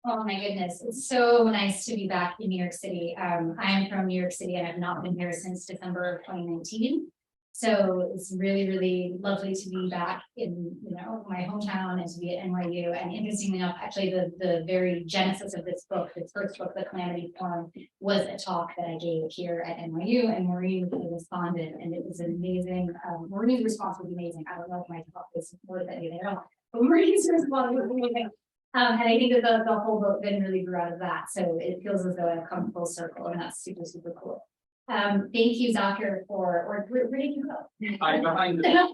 Oh my goodness, it's so nice to be back in New York City. I am from New York City and I've not been here since December of 2019. So it's really, really lovely to be back in, my hometown and to be at NYU. And interestingly enough, actually the very genesis of this book, this first book, The Calamity Form, was a talk that I gave here at NYU, and Maureen responded, and it was amazing. Maureen's response was amazing. I don't know if my talk was worth anything at all, but Maureen's response was amazing. And I think that the whole book then really grew out of that. So it feels as though I've come full circle, and that's super, super cool. Thank you, Apter, or where did you go? I'm behind it.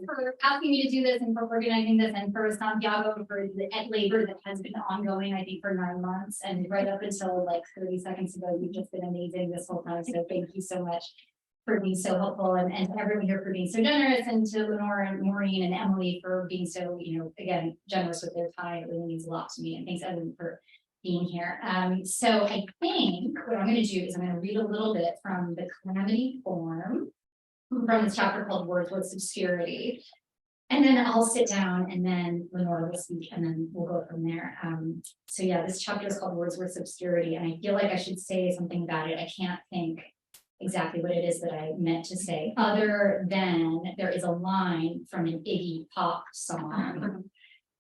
For asking me to do this and for organizing this, and for Santiago for the labor that has been ongoing, I think, for 9 months, and right up until like 30 seconds ago, you've just been amazing this whole time. So thank you so much for being so helpful, and to everyone here for being so generous, and to Lenora and Maureen and Emily for being so, again, generous with their time. It really means a lot to me, and thanks everyone for being here. So I think what I'm going to do is I'm going to read a little bit from the Calamity Form, from this chapter called Wordsworth's Obscurity, and then I'll sit down, and then Lenora will speak, and then we'll go from there. So yeah, this chapter is called Wordsworth's Obscurity, and I feel like I should say something about it. I can't think exactly what it is that I meant to say, other than there is a line from an Iggy Pop song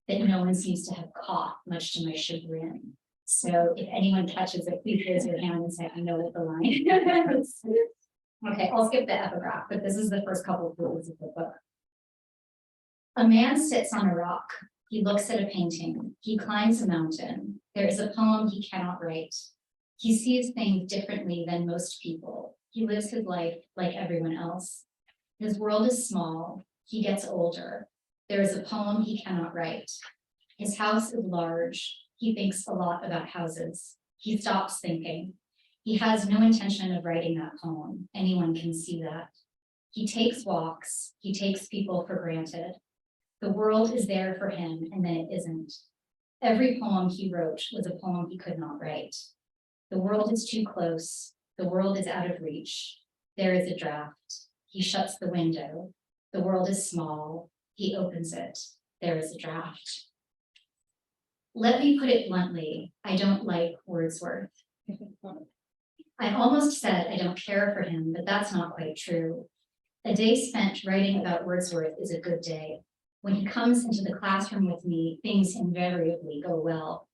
that no one seems to have caught, much to my chagrin. So if anyone catches it, please raise your hand and say, I know what the line is. Okay, I'll skip the epigraph, but this is the first couple of words of the book. A man sits on a rock. He looks at a painting. He climbs a mountain. There is a poem he cannot write. He sees things differently than most people. He lives his life like everyone else. His world is small. He gets older. There is a poem he cannot write. His house is large. He thinks a lot about houses. He stops thinking. He has no intention of writing that poem. Anyone can see that. He takes walks. He takes people for granted. The world is there for him, and then it isn't. Every poem he wrote was a poem he could not write. The world is too close. The world is out of reach. There is a draft. He shuts the window. The world is small. He opens it. There is a draft. Let me put it bluntly, I don't like Wordsworth. I almost said I don't care for him, but that's not quite true. A day spent writing about Wordsworth is a good day. When he comes into the classroom with me, things invariably go well.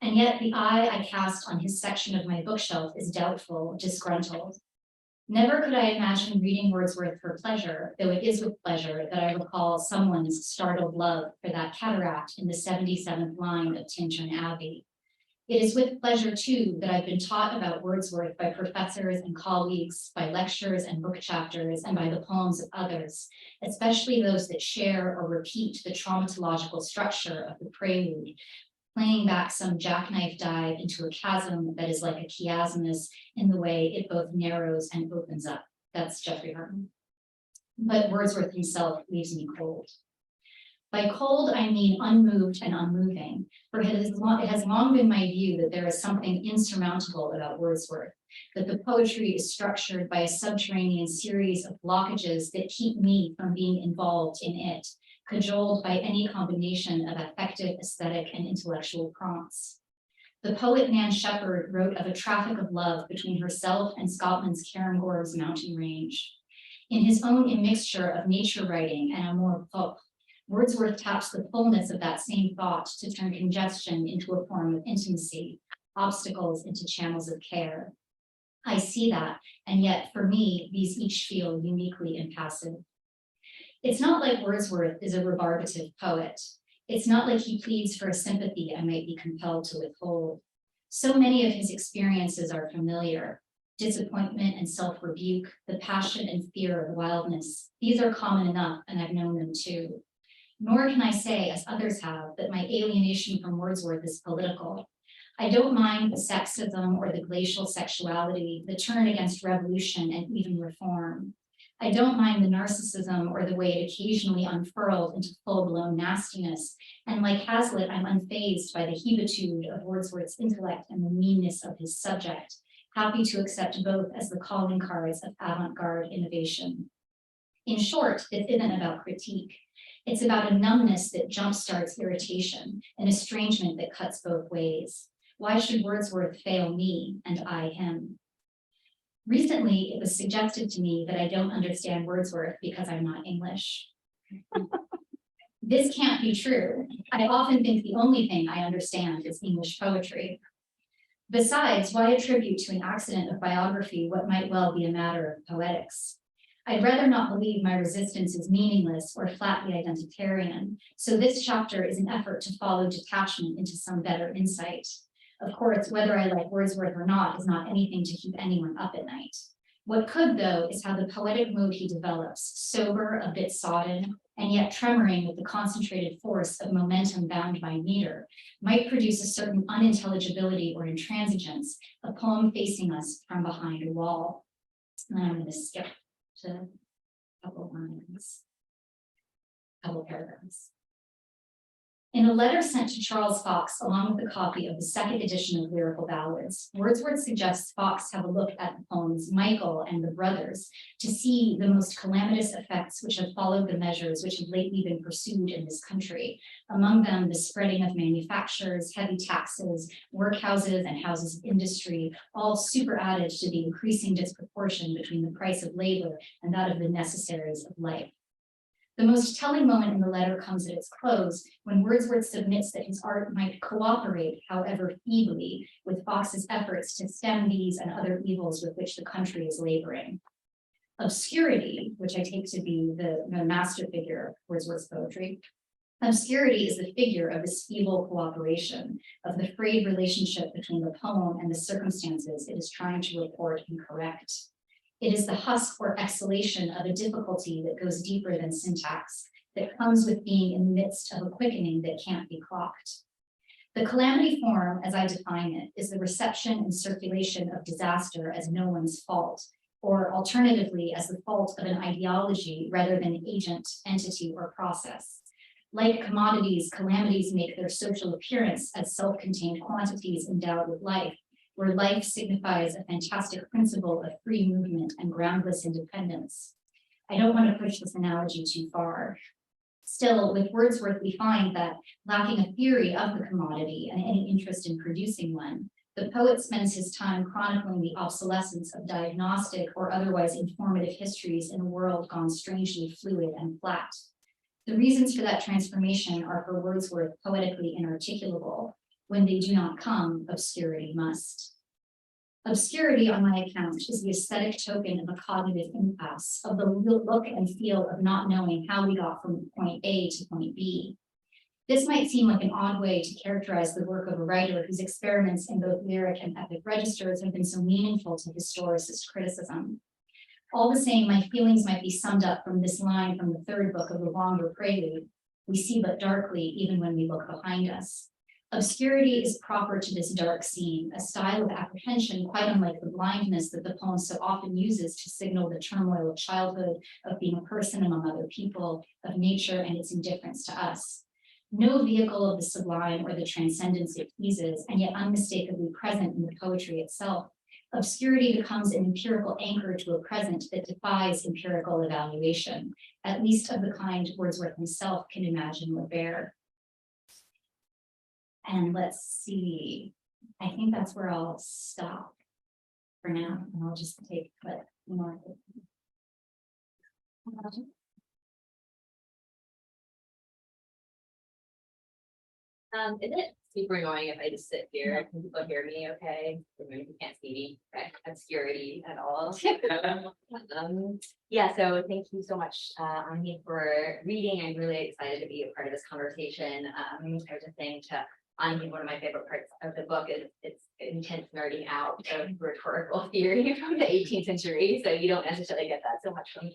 And yet the eye I cast on his section of my bookshelf is doubtful, disgruntled. Never could I imagine reading Wordsworth for pleasure, though it is with pleasure that I recall someone's startled love for that cataract in the 77th line of Tintern Abbey. It is with pleasure, too, that I've been taught about Wordsworth by professors and colleagues, by lectures and book chapters, and by the poems of others, especially those that share or repeat the traumatological structure of the prelude, playing back some jackknife dive into a chasm that is like a chiasmus in the way it both narrows and opens up. That's Jeffrey Harton. But Wordsworth himself leaves me cold. By cold, I mean unmoved and unmoving, for it has long been my view that there is something insurmountable about Wordsworth, that the poetry is structured by a subterranean series of blockages that keep me from being involved in it, cajoled by any combination of affective, aesthetic, and intellectual prompts. The poet Nan Shepherd wrote of a traffic of love between herself and Scotland's Cairngorms mountain range. In his own immixture of nature writing and amour propre, Wordsworth taps the fullness of that same thought to turn congestion into a form of intimacy, obstacles into channels of care. I see that, and yet for me, these each feel uniquely impassive. It's not like Wordsworth is a rebarbative poet. It's not like he pleads for a sympathy I might be compelled to withhold. So many of his experiences are familiar. Disappointment and self-rebuke, the passion and fear of wildness. These are common enough, and I've known them too. Nor can I say, as others have, that my alienation from Wordsworth is political. I don't mind the sexism or the glacial sexuality, the turn against revolution and even reform. I don't mind the narcissism or the way it occasionally unfurled into full-blown nastiness. And like Hazlitt, I'm unfazed by the hebetude of Wordsworth's intellect and the meanness of his subject, happy to accept both as the calling cards of avant-garde innovation. In short, it isn't about critique. It's about a numbness that jumpstarts irritation, an estrangement that cuts both ways. Why should Wordsworth fail me and I him? Recently, it was suggested to me that I don't understand Wordsworth because I'm not English. This can't be true. I often think the only thing I understand is English poetry. Besides, why attribute to an accident of biography what might well be a matter of poetics? I'd rather not believe my resistance is meaningless or flatly identitarian, so this chapter is an effort to follow detachment into some better insight. Of course, whether I like Wordsworth or not is not anything to keep anyone up at night. What could, though, is how the poetic mood he develops, sober, a bit sodden, and yet tremoring with the concentrated force of momentum bound by meter, might produce a certain unintelligibility or intransigence, a poem facing us from behind a wall. And I'm going to skip to a couple lines, a couple paragraphs. In a letter sent to Charles Fox, along with a copy of the second edition of Lyrical Ballads, Wordsworth suggests Fox have a look at the poems Michael and the Brothers to see the most calamitous effects which have followed the measures which have lately been pursued in this country, among them the spreading of manufactures, heavy taxes, workhouses and houses of industry, all superadded to the increasing disproportion between the price of labor and that of the necessaries of life. The most telling moment in the letter comes at its close, when Wordsworth submits that his art might cooperate, however feebly, with Fox's efforts to stem these and other evils with which the country is laboring. Obscurity, which I take to be the master figure of Wordsworth's poetry, obscurity is the figure of this feeble cooperation, of the frayed relationship between the poem and the circumstances it is trying to report and correct. It is the husk or exhalation of a difficulty that goes deeper than syntax, that comes with being in the midst of a quickening that can't be clocked. The calamity form, as I define it, is the reception and circulation of disaster as no one's fault, or alternatively as the fault of an ideology rather than agent, entity, or process. Like commodities, calamities make their social appearance as self-contained quantities endowed with life, where life signifies a fantastic principle of free movement and groundless independence. I don't want to push this analogy too far. Still, with Wordsworth, we find that, lacking a theory of the commodity and any interest in producing one, the poet spends his time chronicling the obsolescence of diagnostic or otherwise informative histories in a world gone strangely fluid and flat. The reasons for that transformation are for Wordsworth poetically inarticulable. When they do not come, obscurity must. Obscurity, on my account, is the aesthetic token of a cognitive impasse, of the look and feel of not knowing how we got from point A to point B. This might seem like an odd way to characterize the work of a writer whose experiments in both lyric and epic registers have been so meaningful to historicist criticism. All the same, my feelings might be summed up from this line from the third book of the longer prelude: we see but darkly even when we look behind us. Obscurity is proper to this dark scene, a style of apprehension quite unlike the blindness that the poem so often uses to signal the turmoil of childhood, of being a person among other people, of nature and its indifference to us. No vehicle of the sublime or the transcendence it teases, and yet unmistakably present in the poetry itself. Obscurity becomes an empirical anchor to a present that defies empirical evaluation, at least of the kind Wordsworth himself can imagine or bear. And let's see, I think that's where I'll stop for now, and I'll just take what more. Is it super annoying if I just sit here? Can people hear me okay? You can't see me, okay? Obscurity at all. Yeah, so thank you so much, Anahid, for reading. I'm really excited to be a part of this conversation. I was just saying to Anahid, one of my favorite parts of the book is its intense nerding out of rhetorical theory from the 18th century. So you don't necessarily get that so much from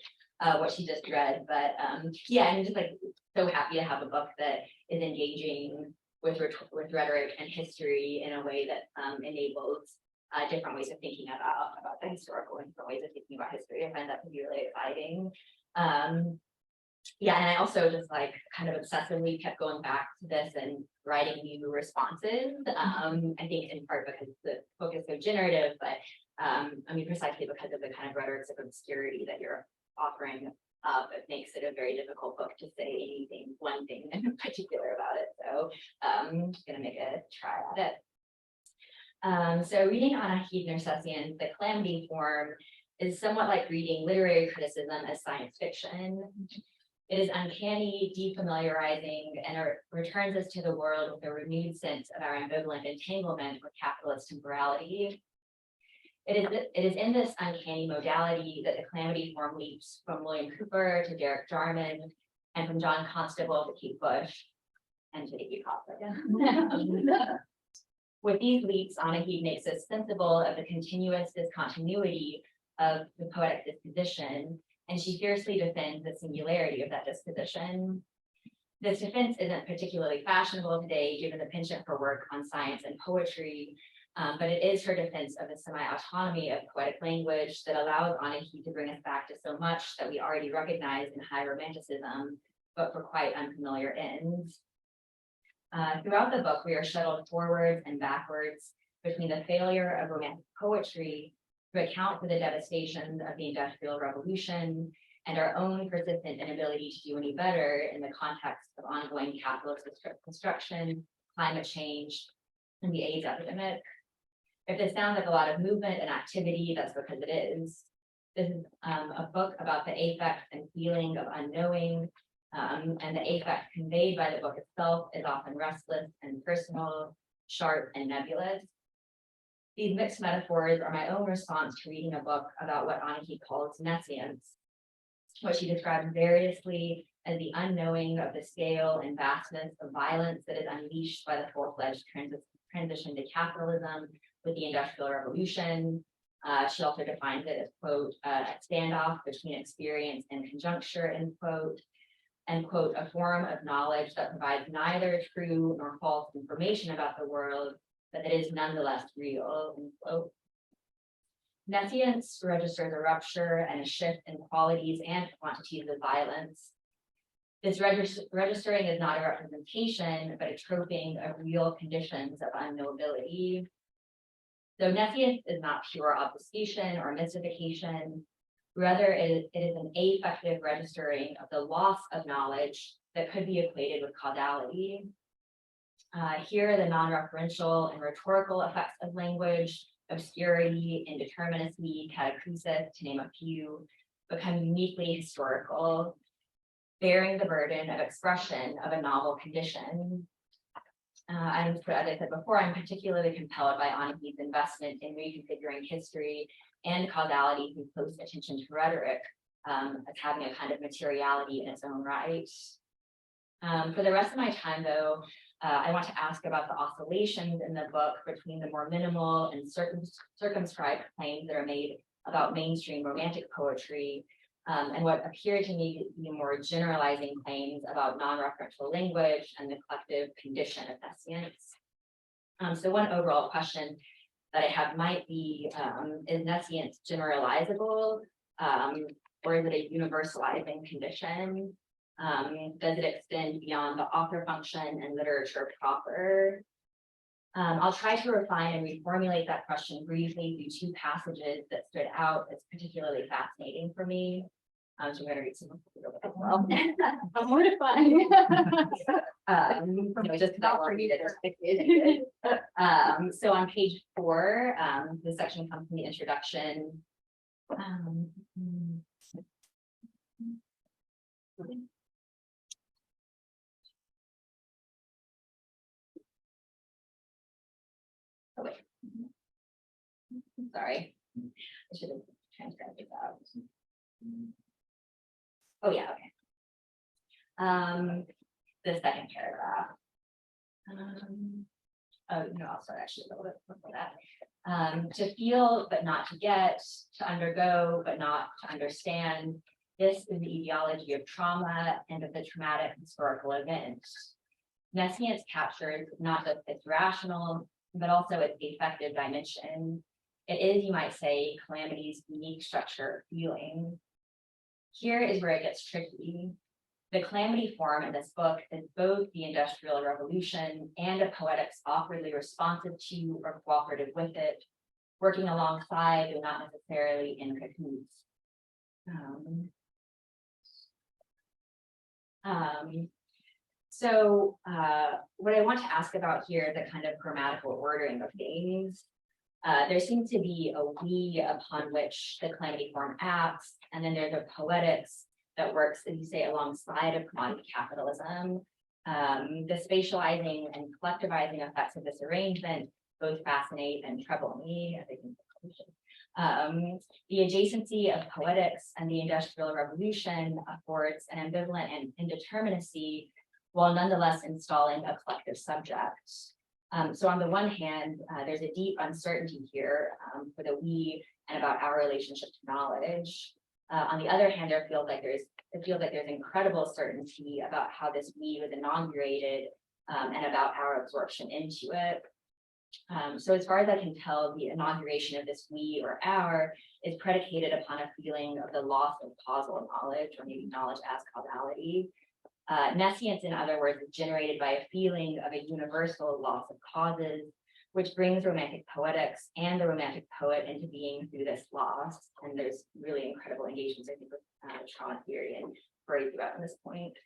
what she just read. But yeah, I'm just like so happy to have a book that is engaging with rhetoric and history in a way that enables different ways of thinking about the historical and different ways of thinking about history. I find that to be really exciting. Yeah, and I also just like kind of obsessively kept going back to this and writing new responses. I think in part because the book is so generative, but I mean precisely because of the kind of rhetorics of obscurity that you're offering It makes it a very difficult book to say anything, one thing in particular about it. So I'm gonna make a try at it. So reading Anahid Nersessian's The Calamity Form is somewhat like reading literary criticism as science fiction. It is uncanny, defamiliarizing, and returns us to the world with a renewed sense of our ambivalent entanglement with capitalist temporality. It is in this uncanny modality that the Calamity Form leaps from William Cooper to Derek Jarman, and from John Constable to Keith Bush, and to Iggy Pop. With these leaps, Anahid makes us sensible of the continuous discontinuity of the poetic disposition, and she fiercely defends the singularity of that disposition. This defense isn't particularly fashionable today, given the penchant for work on science and poetry, but it is her defense of the semi-autonomy of poetic language that allows Anahid to bring us back to so much that we already recognize in high romanticism, but for quite unfamiliar ends. Throughout the book, we are shuttled forwards and backwards between the failure of romantic poetry to account for the devastation of the Industrial Revolution and our own persistent inability to do any better in the context of ongoing capitalist destruction, climate change, and the AIDS epidemic. If this sounds like a lot of movement and activity, that's because it is. This is a book about the affect and feeling of unknowing, and the affect conveyed by the book itself is often restless and personal, sharp and nebulous. These mixed metaphors are my own response to reading a book about what Anahid calls nescience, what she describes variously as the unknowing of the scale and vastness of violence that is unleashed by the full-fledged transition to capitalism with the Industrial Revolution. She also defines it as, quote, a standoff between experience and conjuncture, end quote, and, quote, a form of knowledge that provides neither true nor false information about the world, but that is nonetheless real, end quote. Nescience registers a rupture and a shift in qualities and quantities of violence. This registering is not a representation, but a troping of real conditions of unknowability. So nescience is not pure obfuscation or mystification. Rather, it is an affective registering of the loss of knowledge that could be equated with causality. Here, the non-referential and rhetorical effects of language, obscurity, indeterminacy, catacrusis, to name a few, become uniquely historical, bearing the burden of expression of a novel condition. And as I said before, I'm particularly compelled by Anahid's investment in reconfiguring history and causality through close attention to rhetoric as having a kind of materiality in its own right. For the rest of my time, though, I want to ask about the oscillations in the book between the more minimal and circumscribed claims that are made about mainstream romantic poetry and what appear to me to be more generalizing claims about non-referential language and the collective condition of nescience. So one overall question that I have might be, is nescience generalizable, or is it a universalizing condition? Does it extend beyond the author function and literature proper? I'll try to refine and reformulate that question briefly through two passages that stood out as particularly fascinating for me. So I'm going to read some of them as well. I'm mortified. Just not for me to so on page 4, the section comes from the introduction. Oh, wait. Sorry, I should have transcribed this out. Oh yeah, okay. The second paragraph. Oh no, I'll start actually a little bit before that. To feel but not to get, to undergo but not to understand. This is the etiology of trauma and of the traumatic historical event. Nescience captures not just its rational, but also its affective dimension. It is, you might say, Calamity's unique structure of feeling. Here is where it gets tricky. The Calamity Form in this book is both the Industrial Revolution and a poetics awkwardly responsive to or cooperative with it, working alongside but not necessarily in cahoots. What I want to ask about here is the kind of grammatical ordering of things. There seems to be a we upon which the calamity form acts, and then there's a poetics that works, as you say, alongside of commodity capitalism. The spatializing and collectivizing effects of this arrangement both fascinate and trouble me. The adjacency of poetics and the Industrial Revolution affords an ambivalent and indeterminacy, while nonetheless installing a collective subject. So on the one hand, there's a deep uncertainty here for the we and about our relationship to knowledge. On the other hand, it feels like there's incredible certainty about how this we was inaugurated and about our absorption into it. So as far as I can tell, the inauguration of this we or our is predicated upon a feeling of the loss of causal knowledge, or maybe knowledge as causality. Nescience, in other words, is generated by a feeling of a universal loss of causes, which brings Romantic poetics and the Romantic poet into being through this loss. And there's really incredible engagements, I think, with trauma theory and Freud throughout on this point.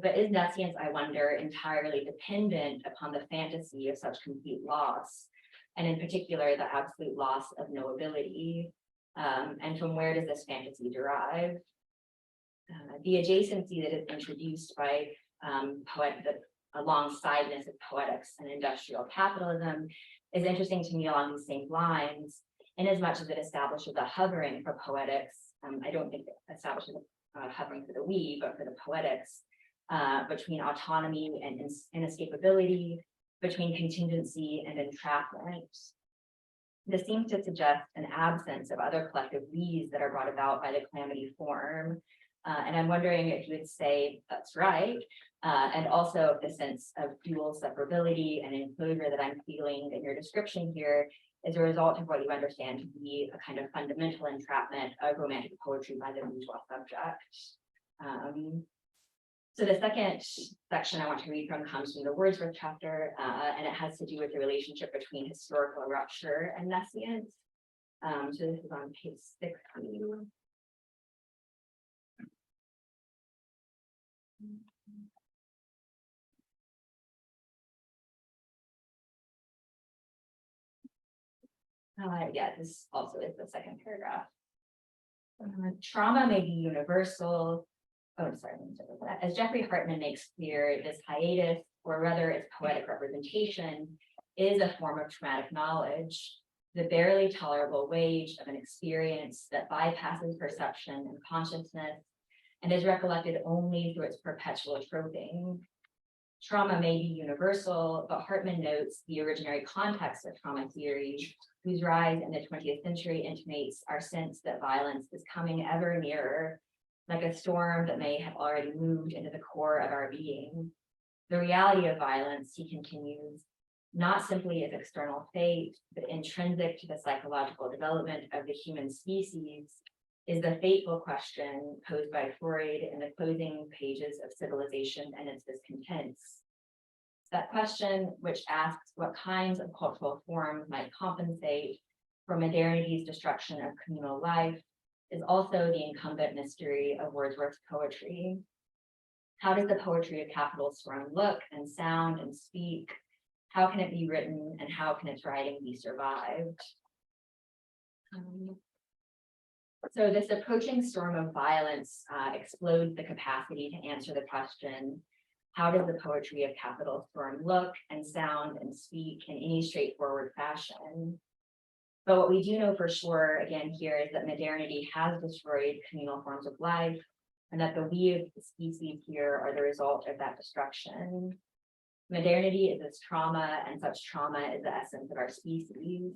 But is nescience, I wonder, entirely dependent upon the fantasy of such complete loss, and in particular, the absolute loss of knowability? And from where does this fantasy derive? The adjacency that is introduced by the alongsideness of poetics and industrial capitalism is interesting to me along these same lines, in as much as it establishes a hovering for poetics. I don't think it establishes a hovering for the we, but for the poetics, between autonomy and inescapability, between contingency and entrapment. This seems to suggest an absence of other collective we's that are brought about by the calamity form. And I'm wondering if you would say that's right, and also the sense of dual separability and enclosure that I'm feeling in your description here is a result of what you understand to be a kind of fundamental entrapment of Romantic poetry by the bourgeois subject. So the second section I want to read from comes from the Wordsworth chapter, and it has to do with the relationship between historical rupture and nescience. So this is on page 60. Yeah, this also is the second paragraph. Trauma may be universal. Oh, sorry, as Jeffrey Hartman makes clear, this hiatus, or rather its poetic representation, is a form of traumatic knowledge, the barely tolerable wage of an experience that bypasses perception and consciousness and is recollected only through its perpetual troping. Trauma may be universal, but Hartman notes the originary context of trauma theory, whose rise in the 20th century intimates our sense that violence is coming ever nearer, like a storm that may have already moved into the core of our being. The reality of violence, he continues, not simply as external fate, but intrinsic to the psychological development of the human species, is the fateful question posed by Freud in the closing pages of Civilization and its Discontents. That question, which asks what kinds of cultural forms might compensate for modernity's destruction of communal life, is also the incumbent mystery of Wordsworth's poetry. How does the poetry of capital storm look and sound and speak? How can it be written, and how can its writing be survived? So this approaching storm of violence explodes the capacity to answer the question, how does the poetry of capital storm look and sound and speak in any straightforward fashion? But what we do know for sure, again, here is that modernity has destroyed communal forms of life, and that the we of the species here are the result of that destruction. Modernity is its trauma, and such trauma is the essence of our species.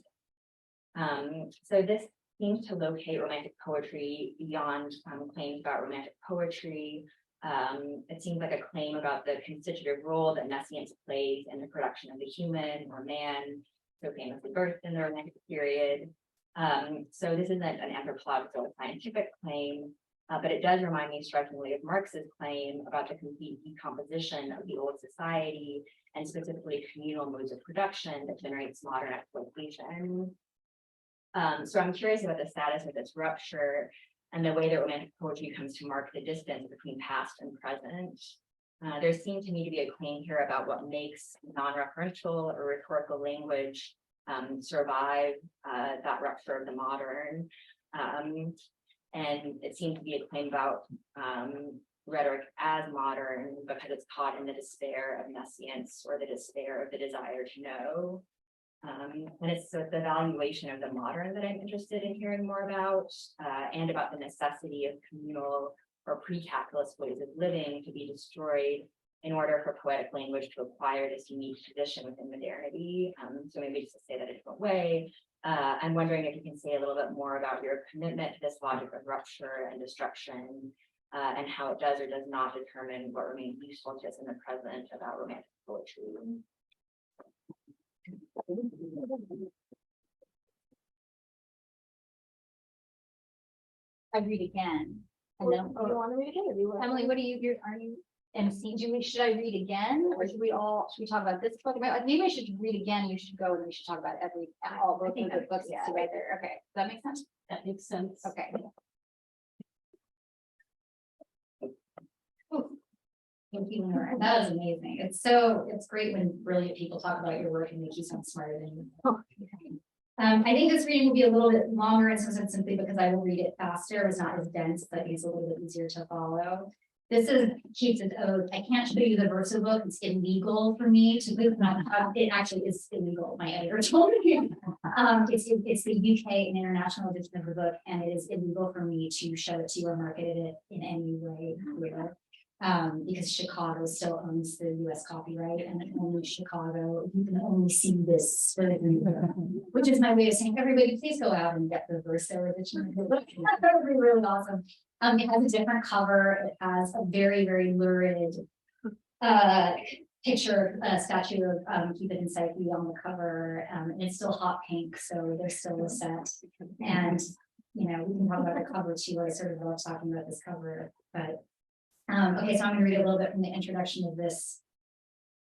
So this seems to locate Romantic poetry beyond claims about Romantic poetry. It seems like a claim about the constitutive role that nescience plays in the production of the human or man, so famously birthed in the Romantic period. So this isn't an anthropological or scientific claim, but it does remind me strikingly of Marx's claim about the complete decomposition of the old society, and specifically communal modes of production that generates modern exploitation. So I'm curious about the status of this rupture, and the way that Romantic poetry comes to mark the distance between past and present. There seemed to me to be a claim here about what makes non-referential or rhetorical language survive that rupture of the modern. And it seemed to be a claim about rhetoric as modern because it's caught in the despair of nescience or the despair of the desire to know. And it's the evaluation of the modern that I'm interested in hearing more about, and about the necessity of communal or pre-capitalist ways of living to be destroyed in order for poetic language to acquire this unique position within modernity. So maybe just to say that a different way, I'm wondering if you can say a little bit more about your commitment to this logic of rupture and destruction, and how it does or does not determine what remains useful to us in the present about Romantic poetry. I read again. And then, Do you want to read again? Or do you want Emily, what are you, MC? Should I read again, or should we talk about this book? Maybe I should read again, you should go, and we should talk about all both of the books together. Okay, does that make sense? That makes sense. Okay. Thank you, Lenora. That was amazing. It's great when brilliant people talk about your work and make you sound smarter than you. I think this reading will be a little bit longer in some sense simply because I will read it faster. It's not as dense, but it's a little bit easier to follow. This is Keats' Odes. I can't show you the verso book. It's illegal for me to move. It actually is illegal. My editor told me. It's the UK and international edition of the book, and it is illegal for me to show it to you or market it in any way here. Because Chicago still owns the US copyright, and only Chicago, you can only see this version, which is my way of saying, everybody, please go out and get the verso edition of the book. That would be really awesome. It has a different cover. It has a very, very lurid picture, a statue of Keat and Psyche on the cover, and it's still hot pink, so there's still a set. And we can talk about the cover too. I sort of love talking about this cover, but okay, so I'm going to read a little bit from the introduction of this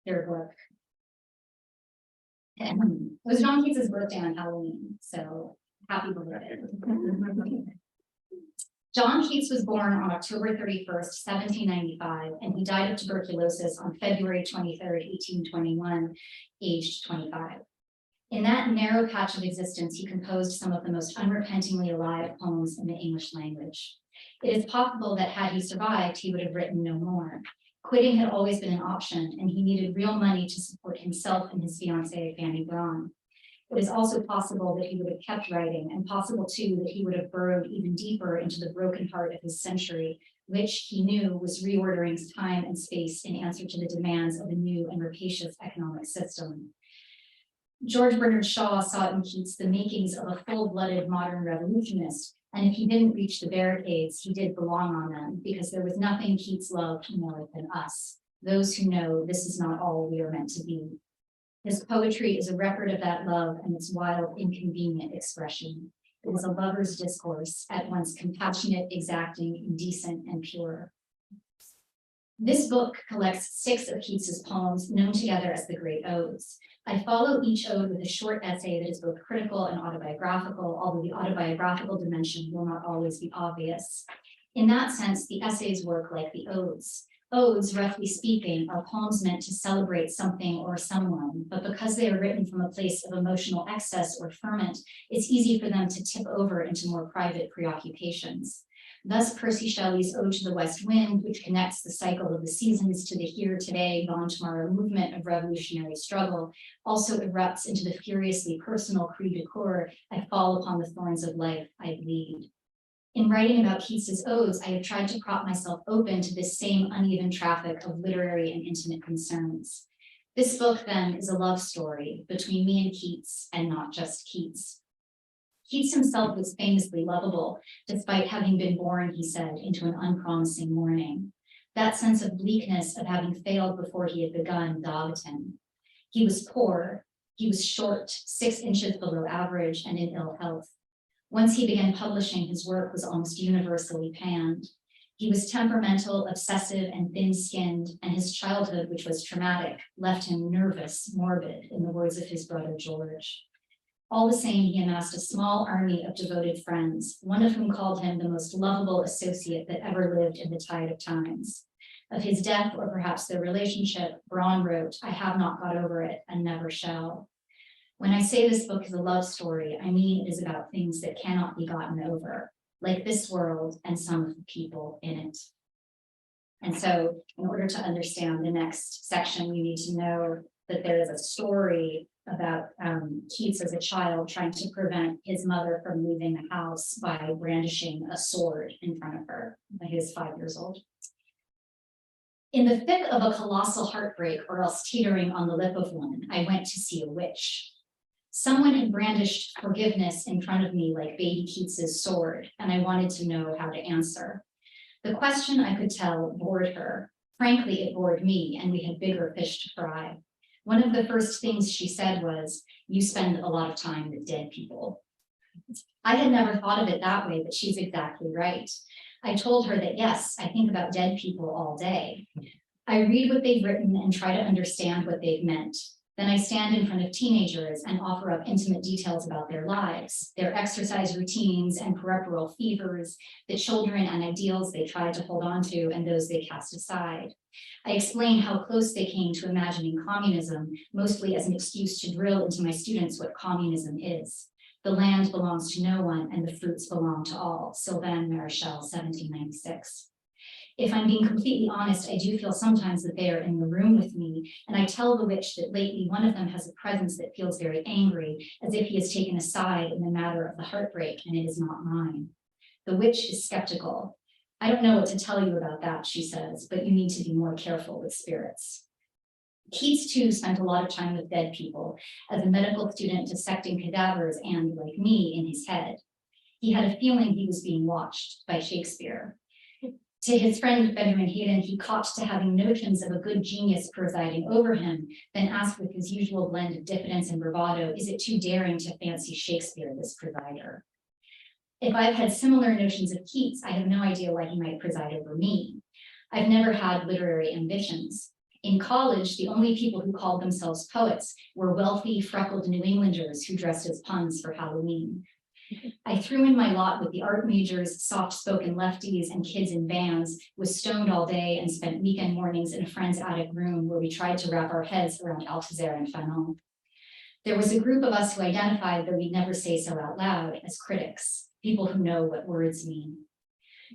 third book. It was John Keats' birthday on Halloween, so happy birthday. John Keats was born on October 31st, 1795, and he died of tuberculosis on February 23rd, 1821, aged 25. In that narrow patch of existence, he composed some of the most unrepentingly alive poems in the English language. It is possible that had he survived, he would have written no more. Quitting had always been an option, and he needed real money to support himself and his fiancée, Fanny Braun. It is also possible that he would have kept writing, and possible too that he would have burrowed even deeper into the broken heart of his century, which he knew was reordering time and space in answer to the demands of a new and rapacious economic system. George Bernard Shaw saw in Keats the makings of a full-blooded modern revolutionist, and if he didn't reach the barricades, he did belong on them, because there was nothing Keats loved more than us, those who know this is not all we are meant to be. His poetry is a record of that love and its wild, inconvenient expression. It is a lover's discourse, at once compassionate, exacting, indecent, and pure. This book collects 6 of Keats's poems known together as the Great Odes. I follow each ode with a short essay that is both critical and autobiographical, although the autobiographical dimension will not always be obvious. In that sense, the essays work like the odes. Odes, roughly speaking, are poems meant to celebrate something or someone, but because they are written from a place of emotional excess or ferment, it's easy for them to tip over into more private preoccupations. Thus, Percy Shelley's Ode to the West Wind, which connects the cycle of the seasons to the here, today, gone tomorrow movement of revolutionary struggle, also erupts into the furiously personal cri de coeur, I fall upon the thorns of life, I bleed. In writing about Keats's odes, I have tried to prop myself open to this same uneven traffic of literary and intimate concerns. This book, then, is a love story between me and Keats, and not just Keats. Keats himself was famously lovable, despite having been born, he said, into an unpromising morning. That sense of bleakness of having failed before he had begun dogged him. He was poor, he was short, 6 inches below average, and in ill health. Once he began publishing, his work was almost universally panned. He was temperamental, obsessive, and thin-skinned, and his childhood, which was traumatic, left him nervous, morbid, in the words of his brother George. All the same, he amassed a small army of devoted friends, one of whom called him the most lovable associate that ever lived in the tide of times. Of his death, or perhaps their relationship, Braun wrote, "I have not got over it and never shall." When I say this book is a love story, I mean it is about things that cannot be gotten over, like this world and some of the people in it. And so in order to understand the next section, we need to know that there is a story about Keats as a child trying to prevent his mother from leaving the house by brandishing a sword in front of her when he was 5 years old. In the thick of a colossal heartbreak, or else teetering on the lip of one, I went to see a witch. Someone had brandished forgiveness in front of me like baby Keats's sword, and I wanted to know how to answer. The question, I could tell, bored her. Frankly, it bored me, and we had bigger fish to fry. One of the first things she said was, "You spend a lot of time with dead people." I had never thought of it that way, but she's exactly right. I told her that yes, I think about dead people all day. I read what they've written and try to understand what they've meant. Then I stand in front of teenagers and offer up intimate details about their lives, their exercise routines and puerperal fevers, the children and ideals they tried to hold on to and those they cast aside. I explain how close they came to imagining communism, mostly as an excuse to drill into my students what communism is. The land belongs to no one and the fruits belong to all. Sylvain Maréchal, 1796. If I'm being completely honest, I do feel sometimes that they are in the room with me, and I tell the witch that lately one of them has a presence that feels very angry, as if he has taken a side in the matter of the heartbreak, and it is not mine. The witch is skeptical. "I don't know what to tell you about that," she says, "but you need to be more careful with spirits." Keats, too, spent a lot of time with dead people, as a medical student dissecting cadavers and, like me, in his head. He had a feeling he was being watched by Shakespeare. To his friend Benjamin Hayden, he caught to having notions of a good genius presiding over him, then asked with his usual blend of diffidence and bravado, "Is it too daring to fancy Shakespeare this presider?" If I've had similar notions of Keats, I have no idea why he might preside over me. I've never had literary ambitions. In college, the only people who called themselves poets were wealthy, freckled New Englanders who dressed as puns for Halloween. I threw in my lot with the art majors, soft-spoken lefties, and kids in bands, was stoned all day and spent weekend mornings in a friend's attic room where we tried to wrap our heads around Althusser and Fanon. There was a group of us who identified, though we'd never say so out loud, as critics, people who know what words mean.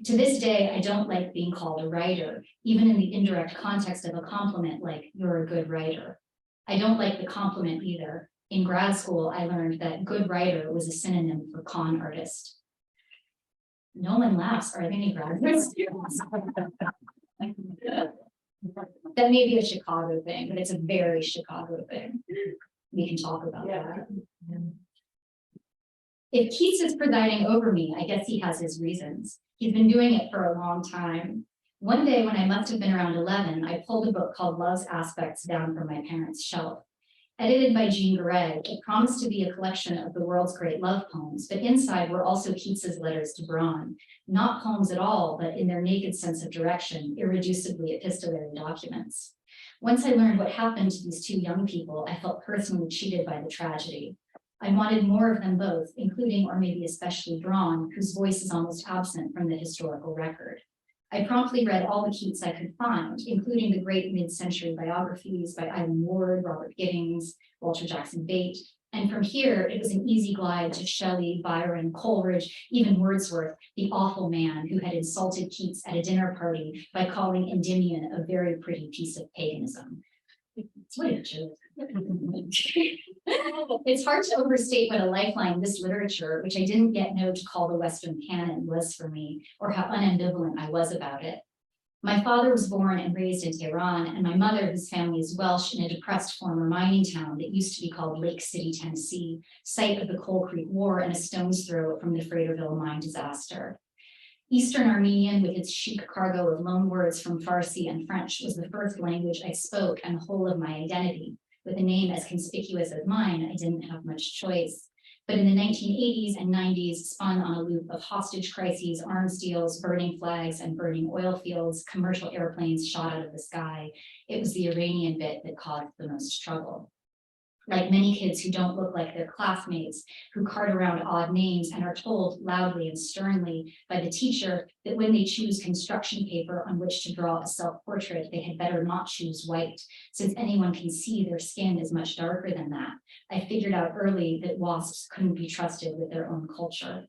To this day, I don't like being called a writer, even in the indirect context of a compliment like, "You're a good writer." I don't like the compliment either. In grad school, I learned that good writer was a synonym for con artist. No one laughs. Are there any graduate students? That may be a Chicago thing, but it's a very Chicago thing. We can talk about that. If Keats is presiding over me, I guess he has his reasons. He's been doing it for a long time. One day when I must have been around 11, I pulled a book called Love's Aspects down from my parents' shelf. Edited by Jean Garay, it promised to be a collection of the world's great love poems, but inside were also Keats's letters to Braun. Not poems at all, but in their naked sense of direction, irreducibly epistolary documents. Once I learned what happened to these two young people, I felt personally cheated by the tragedy. I wanted more of them both, including or maybe especially Braun, whose voice is almost absent from the historical record. I promptly read all the Keats I could find, including the great mid-century biographies by Eileen Ward, Robert Giddings, Walter Jackson Bate, and from here, it was an easy glide to Shelley, Byron, Coleridge, even Wordsworth, the awful man who had insulted Keats at a dinner party by calling Endymion a very pretty piece of paganism. What a joke. It's hard to overstate what a lifeline this literature, which I didn't yet know to call the Western canon, was for me, or how unambivalent I was about it. My father was born and raised in Tehran, and my mother, whose family is Welsh, in a depressed former mining town that used to be called Lake City, Tennessee, site of the Coal Creek War and a stone's throw from the Fraterville mine disaster. Eastern Armenian, with its chic cargo of loanwords from Farsi and French, was the first language I spoke and the whole of my identity. With a name as conspicuous as mine, I didn't have much choice. But in the 1980s and 90s, spun on a loop of hostage crises, arms deals, burning flags, and burning oil fields, commercial airplanes shot out of the sky, it was the Iranian bit that caused the most trouble. like many kids who don't look like their classmates, who cart around odd names and are told loudly and sternly by the teacher that when they choose construction paper on which to draw a self-portrait, they had better not choose white, since anyone can see their skin is much darker than that. I figured out early that wasps couldn't be trusted with their own culture.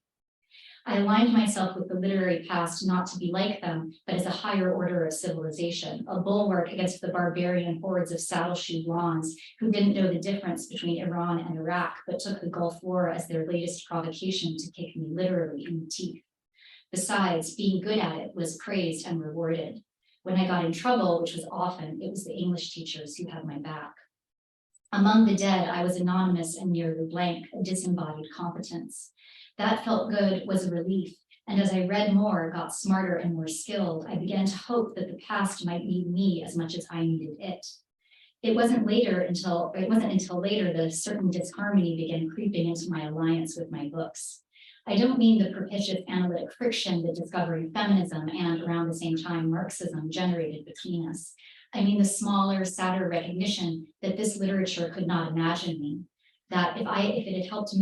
I aligned myself with the literary past not to be like them, but as a higher order of civilization, a bulwark against the barbarian hordes of saddle-shoe blondes who didn't know the difference between Iran and Iraq, but took the Gulf War as their latest provocation to kick me literally in the teeth. Besides, being good at it was praised and rewarded. When I got in trouble, which was often, it was the English teachers who had my back. Among the dead, I was anonymous and nearly blank, a disembodied competence. That felt good, was a relief, and as I read more, got smarter and more skilled, I began to hope that the past might need me as much as I needed it. It wasn't until later that a certain disharmony began creeping into my alliance with my books. I don't mean the propitious analytic friction that discovering feminism and, around the same time, Marxism generated between us. I mean the smaller, sadder recognition that this literature could not imagine me. That if it helped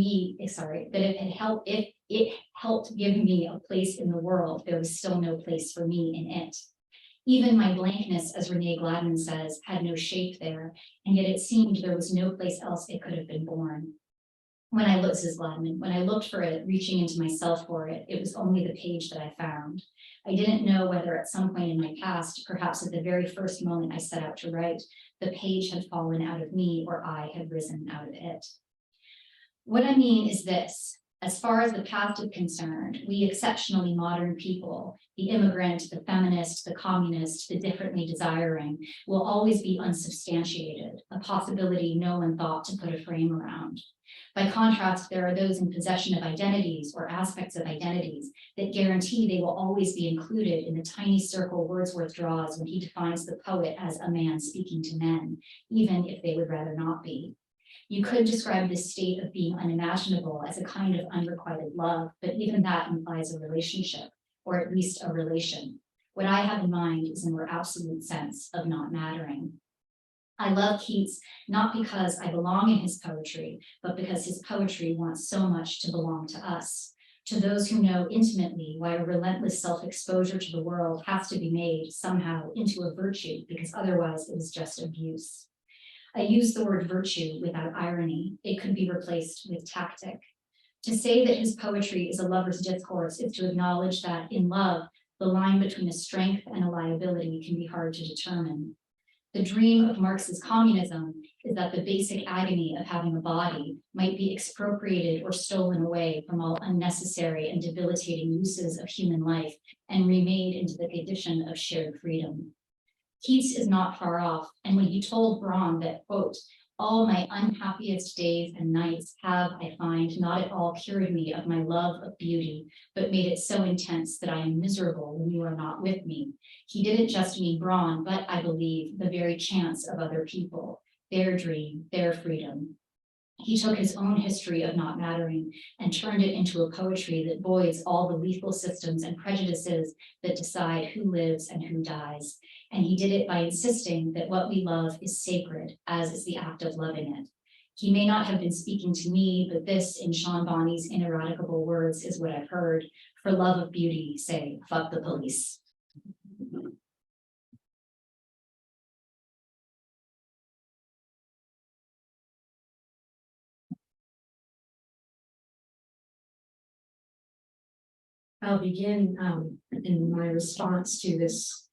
give me a place in the world, there was still no place for me in it. Even my blankness, as Renee Gladman says, had no shape there, and yet it seemed there was no place else it could have been born. When I looked for it, reaching into myself for it, it was only the page that I found. I didn't know whether at some point in my past, perhaps at the very first moment I set out to write, the page had fallen out of me or I had risen out of it. What I mean is this: as far as the past is concerned, we exceptionally modern people, the immigrant, the feminist, the communist, the differently desiring, will always be unsubstantiated, a possibility no one thought to put a frame around. By contrast, there are those in possession of identities or aspects of identities that guarantee they will always be included in the tiny circle Wordsworth draws when he defines the poet as a man speaking to men, even if they would rather not be. You could describe this state of being unimaginable as a kind of unrequited love, but even that implies a relationship, or at least a relation. What I have in mind is a more absolute sense of not mattering. I love Keats not because I belong in his poetry, but because his poetry wants so much to belong to us, to those who know intimately why a relentless self-exposure to the world has to be made somehow into a virtue, because otherwise it is just abuse. I use the word virtue without irony. It could be replaced with tactic. To say that his poetry is a lover's discourse is to acknowledge that in love, the line between a strength and a liability can be hard to determine. The dream of Marx's communism is that the basic agony of having a body might be expropriated or stolen away from all unnecessary and debilitating uses of human life and remade into the condition of shared freedom. Keats is not far off, and when he told Braun that, quote, all my unhappiest days and nights have, I find, not at all cured me of my love of beauty, but made it so intense that I am miserable when you are not with me. He didn't just mean Braun, but I believe the very chance of other people, their dream, their freedom. He took his own history of not mattering and turned it into a poetry that voids all the lethal systems and prejudices that decide who lives and who dies. And he did it by insisting that what we love is sacred, as is the act of loving it. He may not have been speaking to me, but this, in Sean Bonney's ineradicable words, is what I've heard. For love of beauty, say, fuck the police. I'll begin in my response to this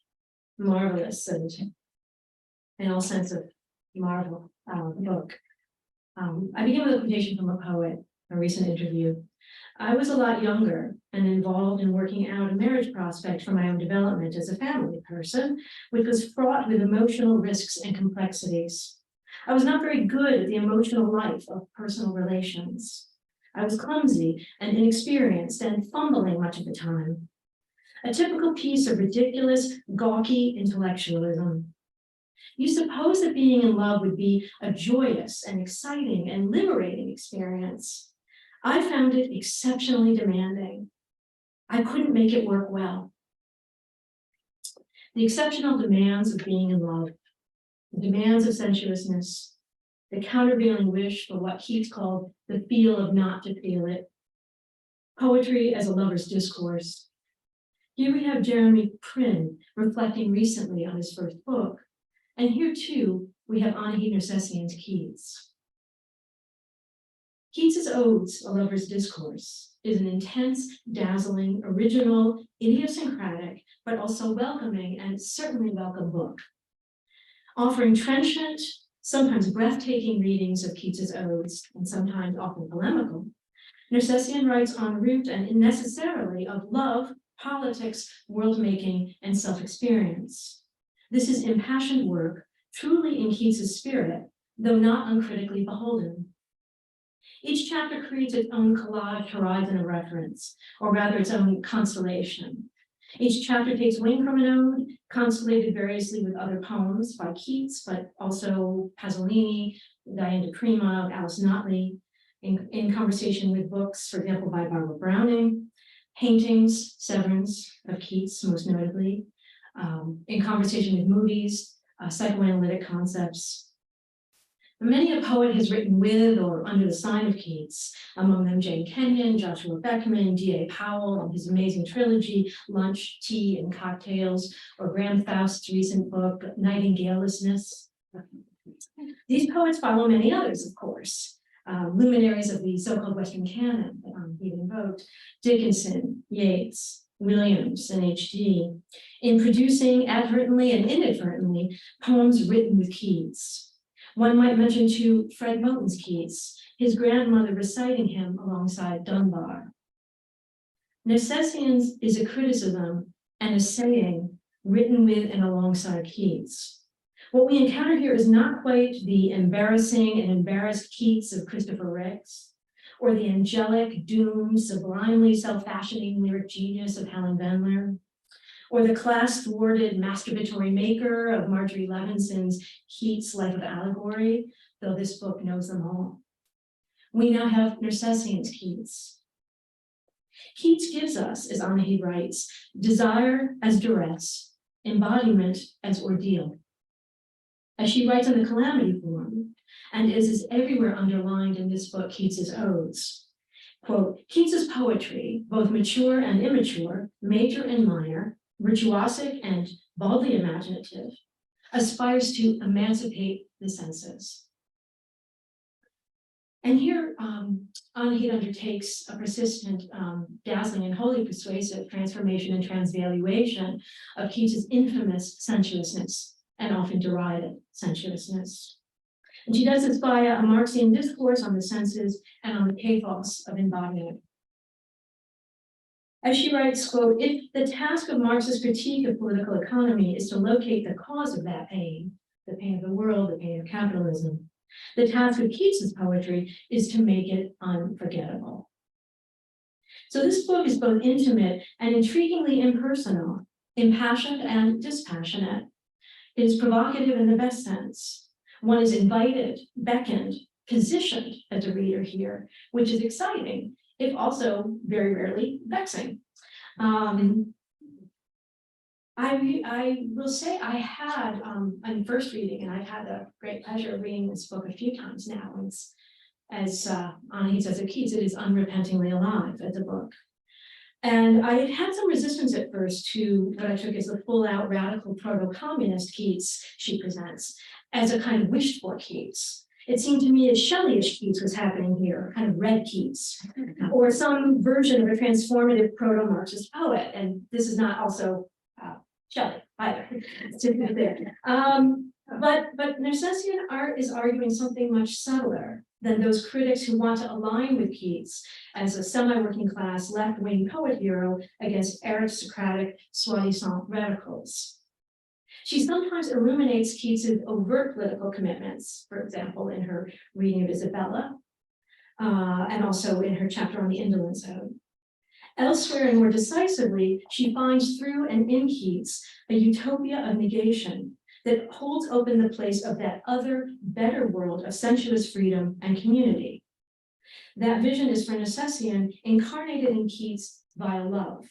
marvelous and in all sense of marvel book. I begin with a quotation from a poet, a recent interview. I was a lot younger and involved in working out a marriage prospect for my own development as a family person, which was fraught with emotional risks and complexities. I was not very good at the emotional life of personal relations. I was clumsy and inexperienced and fumbling much of the time. A typical piece of ridiculous, gawky intellectualism. You suppose that being in love would be a joyous and exciting and liberating experience. I found it exceptionally demanding. I couldn't make it work well. The exceptional demands of being in love, the demands of sensuousness, the countervailing wish for what Keats called the feel of not to feel it, poetry as a lover's discourse. Here we have Jeremy Prynne reflecting recently on his first book, and here too we have Anahid Nersessian's Keats. Keats's Odes, a lover's discourse, is an intense, dazzling, original, idiosyncratic, but also welcoming and certainly welcome book. Offering trenchant, sometimes breathtaking readings of Keats's Odes, and sometimes often polemical, Nersessian writes en route and necessarily of love, politics, world-making, and self-experience. This is impassioned work, truly in Keats's spirit, though not uncritically beholden. Each chapter creates its own collage horizon of reference, or rather its own constellation. Each chapter takes wing from an ode, constellated variously with other poems by Keats, but also Pasolini, Diane de Prima, Alice Notley, in conversation with books, for example, by Barbara Browning, paintings, Severance of Keats, most notably, in conversation with movies, psychoanalytic concepts. Many a poet has written with or under the sign of Keats, among them Jane Kenyon, Joshua Beckman, D.A. Powell, and his amazing trilogy, Lunch, Tea, and Cocktails, or Graham Faust's recent book, Nightingaleishness. These poets follow many others, of course, luminaries of the so-called Western canon that he invoked, Dickinson, Yeats, Williams, and H.G., in producing advertently and inadvertently poems written with Keats. One might mention too Fred Moten's Keats, his grandmother reciting him alongside Dunbar. Nersessian's is a criticism and a saying written with and alongside Keats. What we encounter here is not quite the embarrassing and embarrassed Keats of Christopher Ricks, or the angelic, doomed, sublimely self-fashioning lyric genius of Helen Vendler, or the class-thwarted masturbatory maker of Marjorie Levinson's Keats' Life of Allegory, though this book knows them all. We now have Nersessian's Keats. Keats gives us, as Anahid writes, desire as duress, embodiment as ordeal. As she writes in the Calamity Form, and is everywhere underlined in this book, Keats's Odes, quote, Keats's poetry, both mature and immature, major and minor, virtuosic and baldly imaginative, aspires to emancipate the senses. And here, Anahid undertakes a persistent, dazzling, and wholly persuasive transformation and transvaluation of Keats's infamous sensuousness, and often derided sensuousness. And she does this via a Marxian discourse on the senses and on the pathos of embodiment. As she writes, quote, if the task of Marx's critique of political economy is to locate the cause of that pain, the pain of the world, the pain of capitalism, the task of Keats's poetry is to make it unforgettable. So this book is both intimate and intriguingly impersonal, impassioned and dispassionate. It is provocative in the best sense. One is invited, beckoned, positioned as a reader here, which is exciting, if also very rarely vexing. I will say I had, on first reading, and I've had the great pleasure of reading this book a few times now. It's, as Anahid says of Keats, it is unrepentingly alive as a book. And I had some resistance at first to what I took as the full-out radical proto-communist Keats she presents as a kind of wished-for Keats. It seemed to me as Shelley-ish Keats was happening here, kind of red Keats, or some version of a transformative proto-Marxist poet. And this is not also Shelley either. But Nersessian art is arguing something much subtler than those critics who want to align with Keats as a semi-working class left-wing poet hero against aristocratic, soi-disant radicals. She sometimes illuminates Keats's overt political commitments, for example, in her reading of Isabella, and also in her chapter on the Indolence Ode. Elsewhere and more decisively, she finds through and in Keats a utopia of negation that holds open the place of that other, better world of sensuous freedom and community. That vision is for Nersessian incarnated in Keats via love,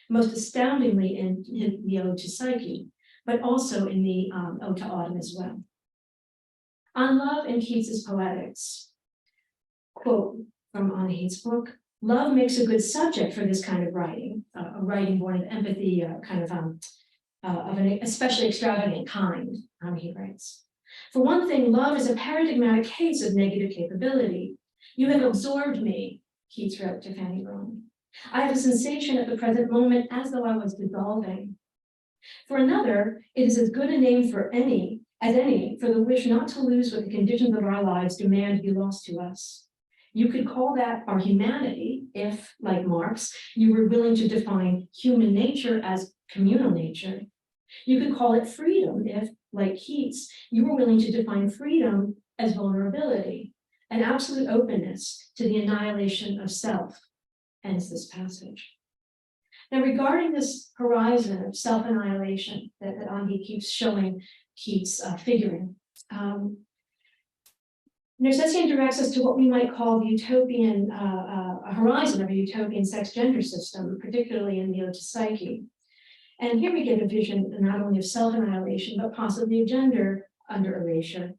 most astoundingly in the Ode to Psyche, but also in the Ode to Autumn as well. On love in Keats's Poetics, quote from Anahid's book, love makes a good subject for this kind of writing, a writing born of empathy, kind of an especially extravagant kind, he writes. For one thing, love is a paradigmatic case of negative capability. You have absorbed me, Keats wrote to Fanny Brawne. I have a sensation at the present moment as though I was dissolving. For another, it is as good a name for any for the wish not to lose what the conditions of our lives demand to be lost to us. You could call that our humanity if, like Marx, you were willing to define human nature as communal nature. You could call it freedom if, like Keats, you were willing to define freedom as vulnerability, an absolute openness to the annihilation of self, hence this passage. Now, regarding this horizon of self-annihilation that Anahid keeps showing Keats figuring, Nersessian directs us to what we might call the utopian, a horizon of a utopian sex-gender system, particularly in the Ode to Psyche. And here we get a vision not only of self-annihilation, but possibly of gender under erasure.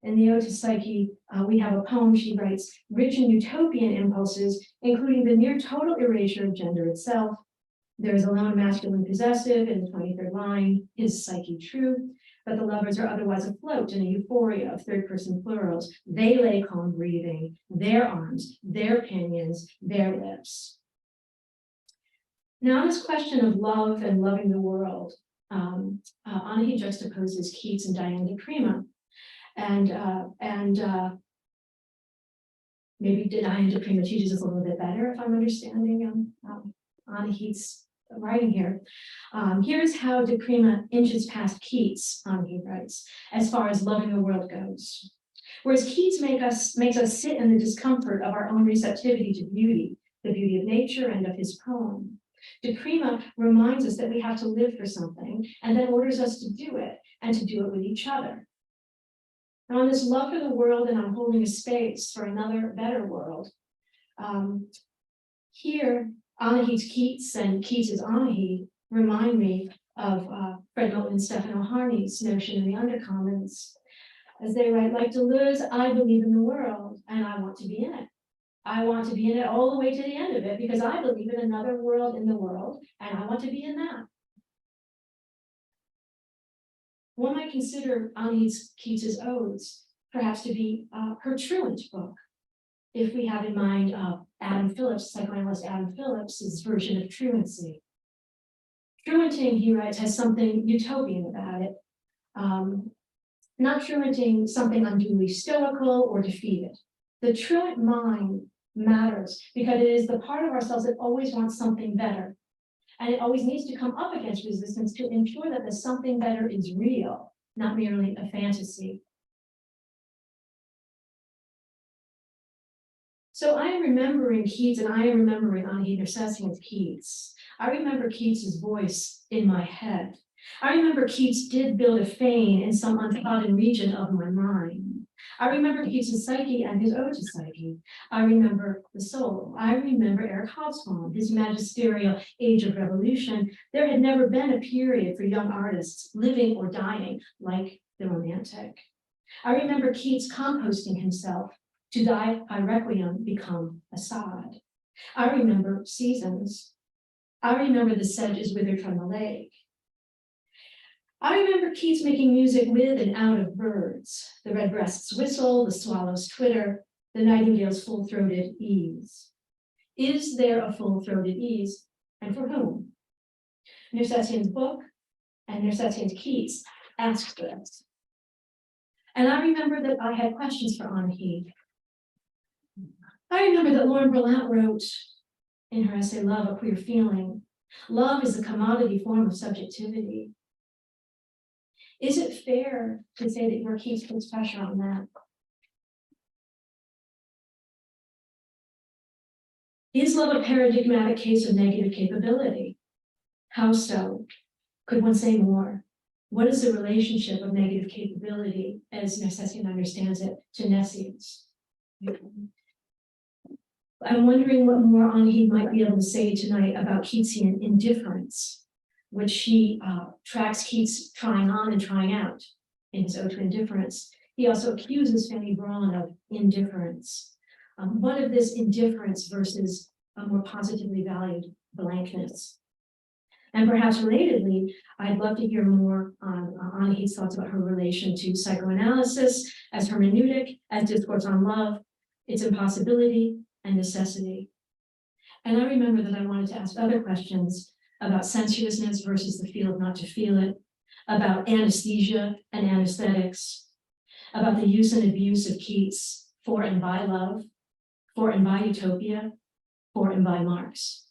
In the Ode to Psyche, we have a poem she writes, rich in utopian impulses, including the near total erasure of gender itself. There is alone masculine possessive in the 23rd line, is Psyche true? But the lovers are otherwise afloat in a euphoria of third-person plurals. They lay calm breathing, their arms, their pinions, their lips. Now, on this question of love and loving the world, Anahid juxtaposes Keats and Diana de Prima. And maybe Diana de Prima teaches us a little bit better if I'm understanding Anahid's writing here. Here's how de Prima inches past Keats, Anahid writes, as far as loving the world goes. Whereas Keats makes us sit in the discomfort of our own receptivity to beauty, the beauty of nature and of his poem. De Prima reminds us that we have to live for something and then orders us to do it and to do it with each other. And on this love for the world and on holding a space for another better world, here Anahid's Keats and Keats's Anahid remind me of Fred Moten and Stefano Harney's notion in the Undercommons, as they write, like Deleuze, I believe in the world and I want to be in it. I want to be in it all the way to the end of it because I believe in another world in the world and I want to be in that. One might consider Anahid's Keats's Odes perhaps to be her truant book, if we have in mind Adam Phillips, psychoanalyst Adam Phillips' version of truancy. Truanting, he writes, has something utopian about it. Not truanting something unduly stoical or defeated. The truant mind matters because it is the part of ourselves that always wants something better. And it always needs to come up against resistance to ensure that the something better is real, not merely a fantasy. So I am remembering Keats and I am remembering Anahid Nersessian's Keats. I remember Keats's voice in my head. I remember Keats did build a fane in some untrodden region of my mind. I remember Keats's Psyche and his Ode to Psyche. I remember the soul. I remember Eric Hobsbawm, his magisterial Age of Revolution. There had never been a period for young artists, living or dying, like the Romantic. I remember Keats composting himself. To die by requiem, become a sod. I remember seasons. I remember the sedges withered from the lake. I remember Keats making music with and out of birds, the redbreast's whistle, the swallow's twitter, the nightingale's full-throated ease. Is there a full-throated ease, and for whom? Nersessian's book and Nersessian's Keats asked this. And I remember that I had questions for Anahid. I remember that Lauren Berlant wrote in her essay, Love, a Queer Feeling, love is the commodity form of subjectivity. Is it fair to say that your Keats puts pressure on that? Is love a paradigmatic case of negative capability? How so? Could one say more? What is the relationship of negative capability, as Nersessian understands it, to nescience? I'm wondering what more Anahid might be able to say tonight about Keatsian indifference, which she tracks Keats trying on and trying out in his Ode to Indifference. He also accuses Fanny Braun of indifference. What of this indifference versus a more positively valued blankness? And perhaps relatedly, I'd love to hear more on Anahid's thoughts about her relation to psychoanalysis as hermeneutic, as discourse on love, its impossibility and necessity. And I remember that I wanted to ask other questions about sensuousness versus the feel of not to feel it, about anesthesia and anesthetics, about the use and abuse of Keats for and by love, for and by utopia, for and by Marx.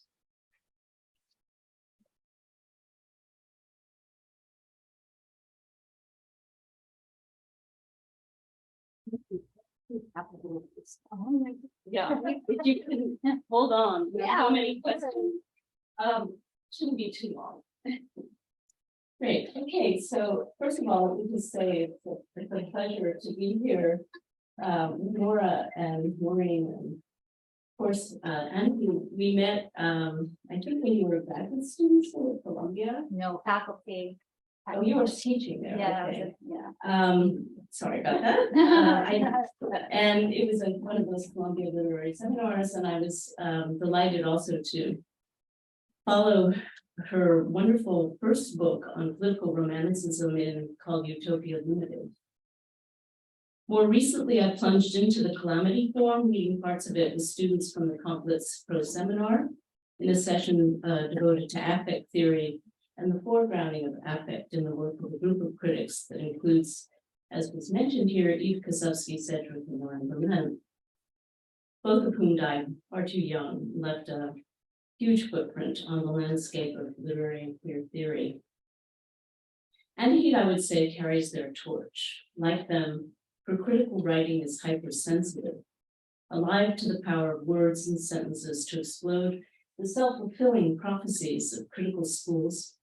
Yeah, if you can hold on, there's Yeah. so many questions. Shouldn't be too long. Great, okay, so first of all, let me just say it's a pleasure to be here. Nora and Maureen, and of course, Anahid, we met, I think when you were graduate students at Columbia. No faculty. Oh, you were teaching there. Yeah, okay. yeah. Sorry about that. And it was one of those Columbia literary seminars, and I was delighted also to follow her wonderful first book on political romanticism called Utopia Limited. More recently, I plunged into the Calamity Form, reading parts of it with students from the Complex Pro Seminar in a session devoted to affect theory and the foregrounding of affect in the work of a group of critics that includes, as was mentioned here, Eve Kosofsky, Cedric, and Lauren Berlin, both of whom died far too young, left a huge footprint on the landscape of literary and queer theory. Anahid, I would say, carries their torch. Like them, her critical writing is hypersensitive, alive to the power of words and sentences to explode the self-fulfilling prophecies of critical schools.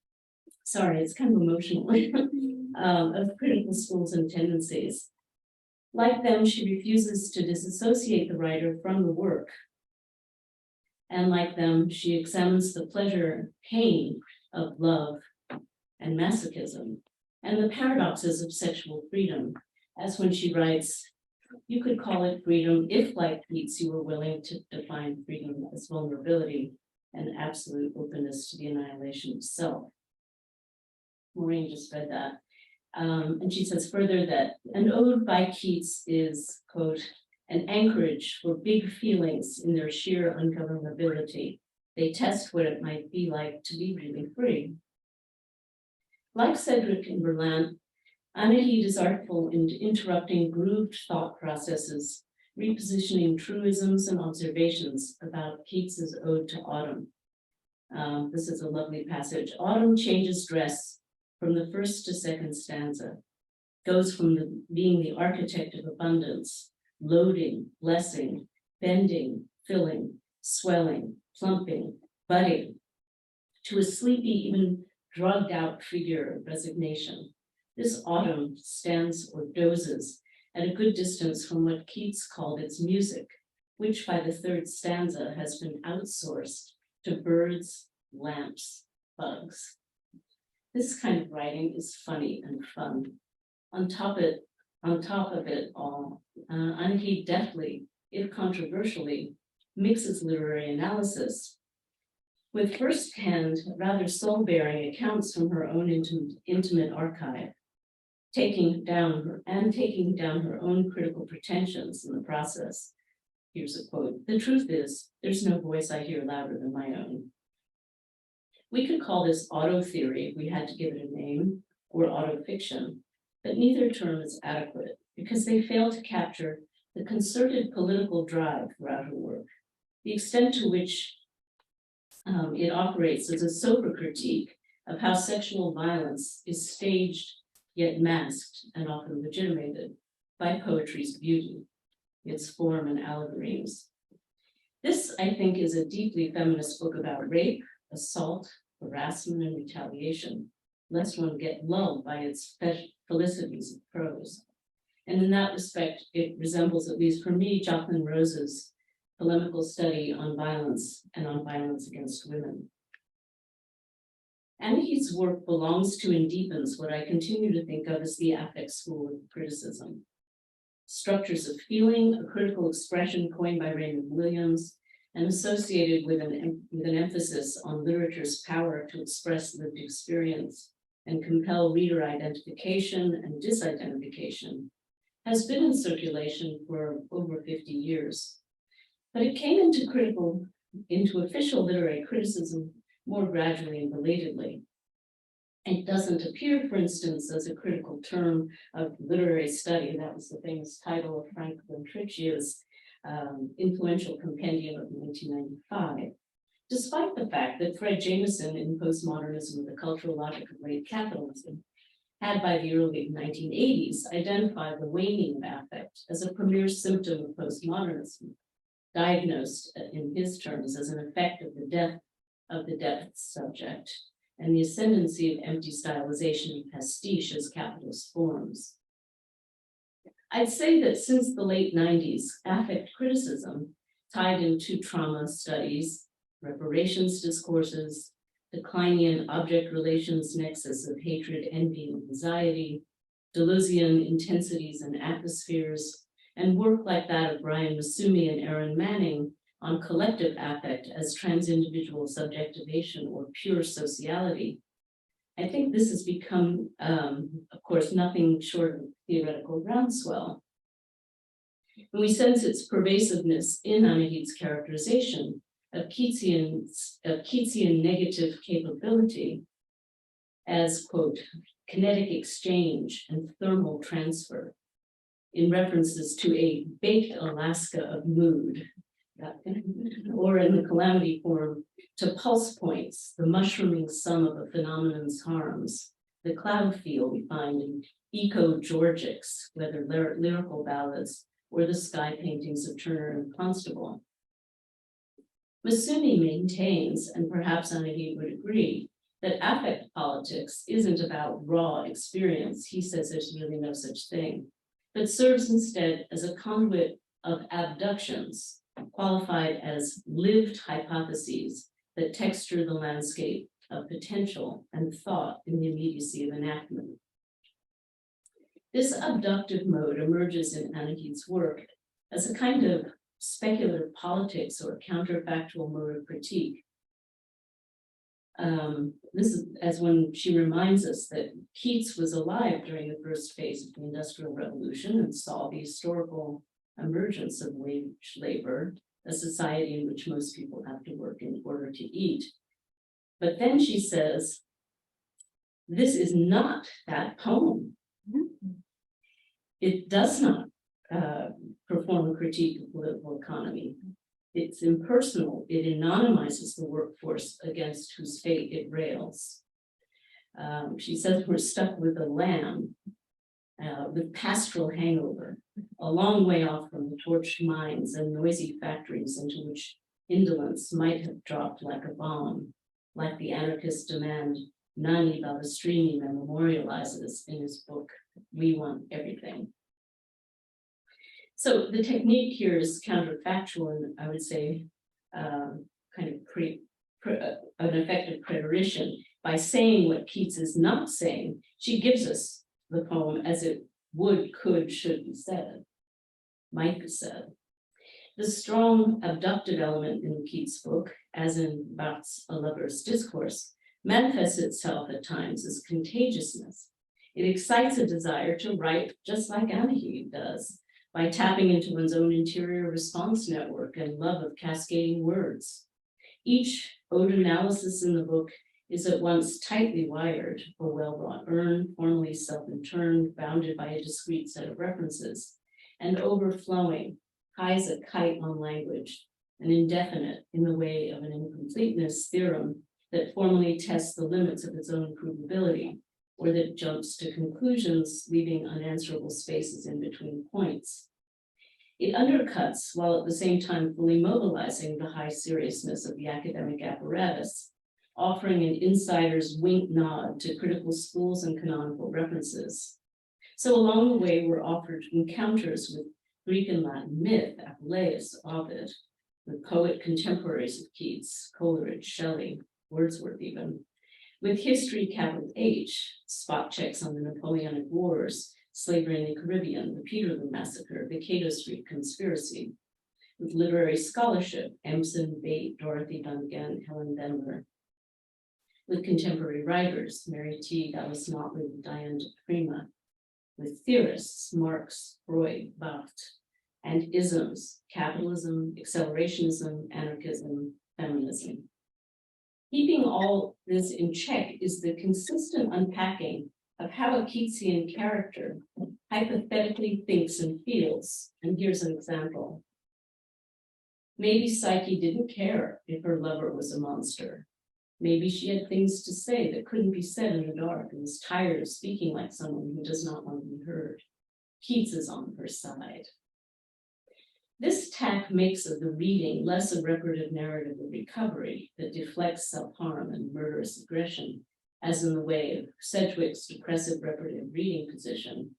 Sorry, it's kind of emotional, of critical schools and tendencies. Like them, she refuses to disassociate the writer from the work. And like them, she examines the pleasure and pain of love and masochism and the paradoxes of sexual freedom, as when she writes, you could call it freedom if, like Keats, you were willing to define freedom as vulnerability and absolute openness to the annihilation of self. Maureen just read that. And she says further that an ode by Keats is, quote, an anchorage for big feelings in their sheer ungovernability. They test what it might be like to be really free. Like Cedric and Berlin, Anahid is artful in interrupting grooved thought processes, repositioning truisms and observations about Keats's Ode to Autumn. This is a lovely passage. Autumn changes dress from the first to second stanza, goes from being the architect of abundance, loading, blessing, bending, filling, swelling, plumping, budding, to a sleepy, even drugged out figure of resignation. This autumn stands or dozes at a good distance from what Keats called its music, which by the third stanza has been outsourced to birds, lamps, bugs. This kind of writing is funny and fun. On top of it all, Anahid deftly, if controversially, mixes literary analysis with firsthand, rather soul-bearing accounts from her own intimate archive, taking down her own critical pretensions in the process. Here's a quote: "The truth is, there's no voice I hear louder than my own." We could call this auto theory if we had to give it a name, or auto fiction, but neither term is adequate because they fail to capture the concerted political drive throughout her work, the extent to which it operates as a sober critique of how sexual violence is staged yet masked and often legitimated by poetry's beauty, its form and allegories. This, I think, is a deeply feminist book about rape, assault, harassment, and retaliation, lest one get lulled by its felicities of prose. And in that respect, it resembles, at least for me, Jocelyn Rose's polemical study on violence and on violence against women. Anahid's work belongs to and deepens what I continue to think of as the affect school of criticism, Structures of Feeling, a critical expression coined by Raymond Williams and associated with an emphasis on literature's power to express lived experience and compel reader identification and disidentification, has been in circulation for over 50 years. But it came into official literary criticism more gradually and belatedly. It doesn't appear, for instance, as a critical term of literary study. That was the famous title of Franklin Triccia's influential compendium of 1995, despite the fact that Fred Jameson in Postmodernism, the Cultural Logic of Late Capitalism, had by the early 1980s identified the waning of affect as a premier symptom of postmodernism, diagnosed in his terms as an effect of the death of the depth subject and the ascendancy of empty stylization and pastiche as capitalist forms. I'd say that since the late 90s, affect criticism tied into trauma studies, reparations discourses, the Kleinian object relations nexus of hatred, envy, and anxiety, Deleuzian intensities and atmospheres, and work like that of Brian Masumi and Aaron Manning on collective affect as trans-individual subjectivation or pure sociality. I think this has become, of course, nothing short of theoretical groundswell. And we sense its pervasiveness in Anahid's characterization of Keatsian negative capability as, quote, kinetic exchange and thermal transfer, in references to a baked Alaska of mood, or in the Calamity Form, to pulse points, the mushrooming sum of a phenomenon's harms, the cloud feel we find in eco-Georgics, whether lyrical ballads or the sky paintings of Turner and Constable. Masumi maintains, and perhaps Anahid would agree, that affect politics isn't about raw experience. He says there's really no such thing, but serves instead as a conduit of abductions, qualified as lived hypotheses that texture the landscape of potential and thought in the immediacy of enactment. This abductive mode emerges in Anahid's work as a kind of speculative politics or counterfactual mode of critique. This is as when she reminds us that Keats was alive during the first phase of the Industrial Revolution and saw the historical emergence of wage labor, a society in which most people have to work in order to eat. But then she says, this is not that poem. It does not perform a critique of political economy. It's impersonal. It anonymizes the workforce against whose fate it rails. She says we're stuck with a lamb with pastoral hangover, a long way off from the torched mines and noisy factories into which indolence might have dropped like a bomb, like the anarchist demand Nani Balestrini memorializes in his book, We Want Everything. So the technique here is counterfactual, and I would say kind of an effective preterition. By saying what Keats is not saying, she gives us the poem as it would, could, should be said, might be said. The strong abductive element in Keats' book, as in Barthes' A Lover's Discourse, manifests itself at times as contagiousness. It excites a desire to write just like Anahid does, by tapping into one's own interior response network and love of cascading words. Each ode analysis in the book is at once tightly wired, a well-wrought urn, formally self-interned, bounded by a discrete set of references, and overflowing, high as a kite on language, and indefinite in the way of an incompleteness theorem that formally tests the limits of its own provability, or that jumps to conclusions, leaving unanswerable spaces in between points. It undercuts, while at the same time fully mobilizing the high seriousness of the academic apparatus, offering an insider's wink nod to critical schools and canonical references. So along the way, we're offered encounters with Greek and Latin myth, Apuleius, Ovid, with poet contemporaries of Keats, Coleridge, Shelley, Wordsworth even, with history, capital H, spot checks on the Napoleonic Wars, Slavery in the Caribbean, the Peterloo Massacre, the Cato Street Conspiracy. With literary scholarship, Empson, Bate, Dorothy Duncan, Helen Denver. With contemporary writers, Mary Teague, Alice Motley, Diane de Prima. With theorists, Marx, Freud, Barthes, and isms, capitalism, accelerationism, anarchism, feminism. Keeping all this in check is the consistent unpacking of how a Keatsian character hypothetically thinks and feels. And here's an example. Maybe Psyche didn't care if her lover was a monster. Maybe she had things to say that couldn't be said in the dark and was tired of speaking like someone who does not want to be heard. Keats is on her side. This tack makes of the reading less a reparative narrative of recovery that deflects self-harm and murderous aggression, as in the way of Sedgwick's depressive reparative reading position,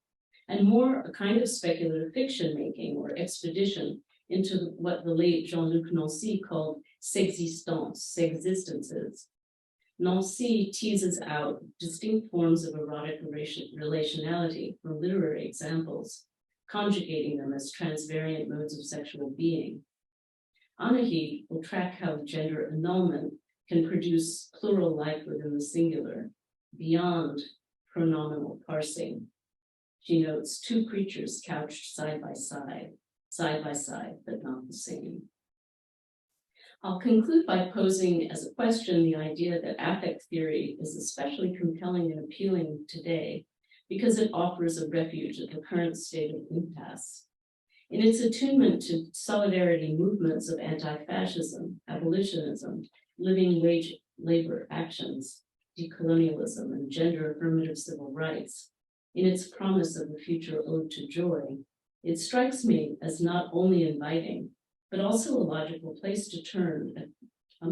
and more a kind of speculative fiction making or expedition into what the late Jean-Luc Nancy called sexistences. Nancy teases out distinct forms of erotic relationality from literary examples, conjugating them as transvariant modes of sexual being. Anahid will track how gender annulment can produce plural life within the singular, beyond pronominal parsing. She notes two creatures couched side by side, but not the same. I'll conclude by posing as a question the idea that affect theory is especially compelling and appealing today because it offers a refuge at the current state of impasse. In its attunement to solidarity movements of anti-fascism, abolitionism, living wage labor actions, decolonialism, and gender affirmative civil rights, in its promise of a future ode to joy, it strikes me as not only inviting, but also a logical place to turn at a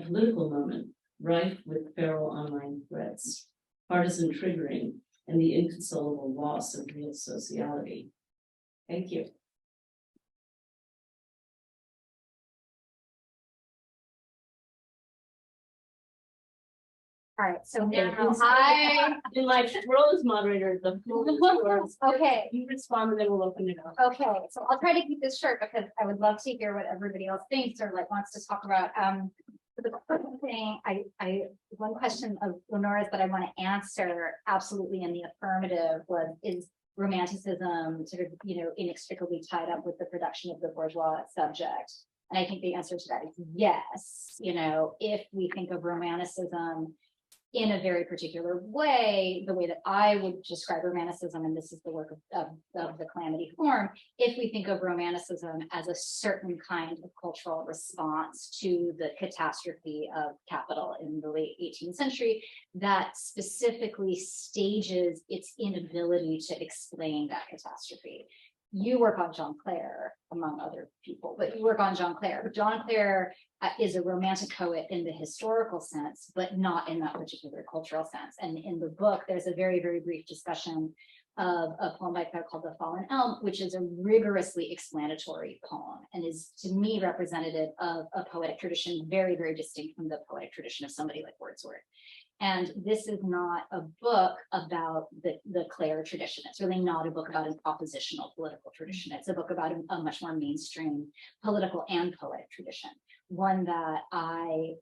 political moment, rife with feral online threats, partisan triggering, and the inconsolable loss of real sociality. Thank you. All right, so Okay, now in my role as moderator, the floor is yours. okay. You respond and then we'll open it up. Okay, so I'll try to keep this short because I would love to hear what everybody else thinks or like wants to talk about. So the first thing, one question of Lenora's that I want to answer absolutely in the affirmative is Romanticism sort of, inextricably tied up with the production of the bourgeois subject? And I think the answer to that is yes. If we think of Romanticism in a very particular way, the way that I would describe Romanticism, and this is the work of the Calamity Form, if we think of Romanticism as a certain kind of cultural response to the catastrophe of capital in the late 18th century, that specifically stages its inability to explain that catastrophe. You work on Jean Clair, among other people, but you work on Jean Clair. But Jean Clair is a romantic poet in the historical sense, but not in that particular cultural sense. And in the book, there's a very, very brief discussion of a poem by Clair called The Fallen Elm, which is a rigorously explanatory poem and is, to me, representative of a poetic tradition very, very distinct from the poetic tradition of somebody like Wordsworth. And this is not a book about the Clair tradition. It's really not a book about an oppositional political tradition. It's a book about a much more mainstream political and poetic tradition, one that I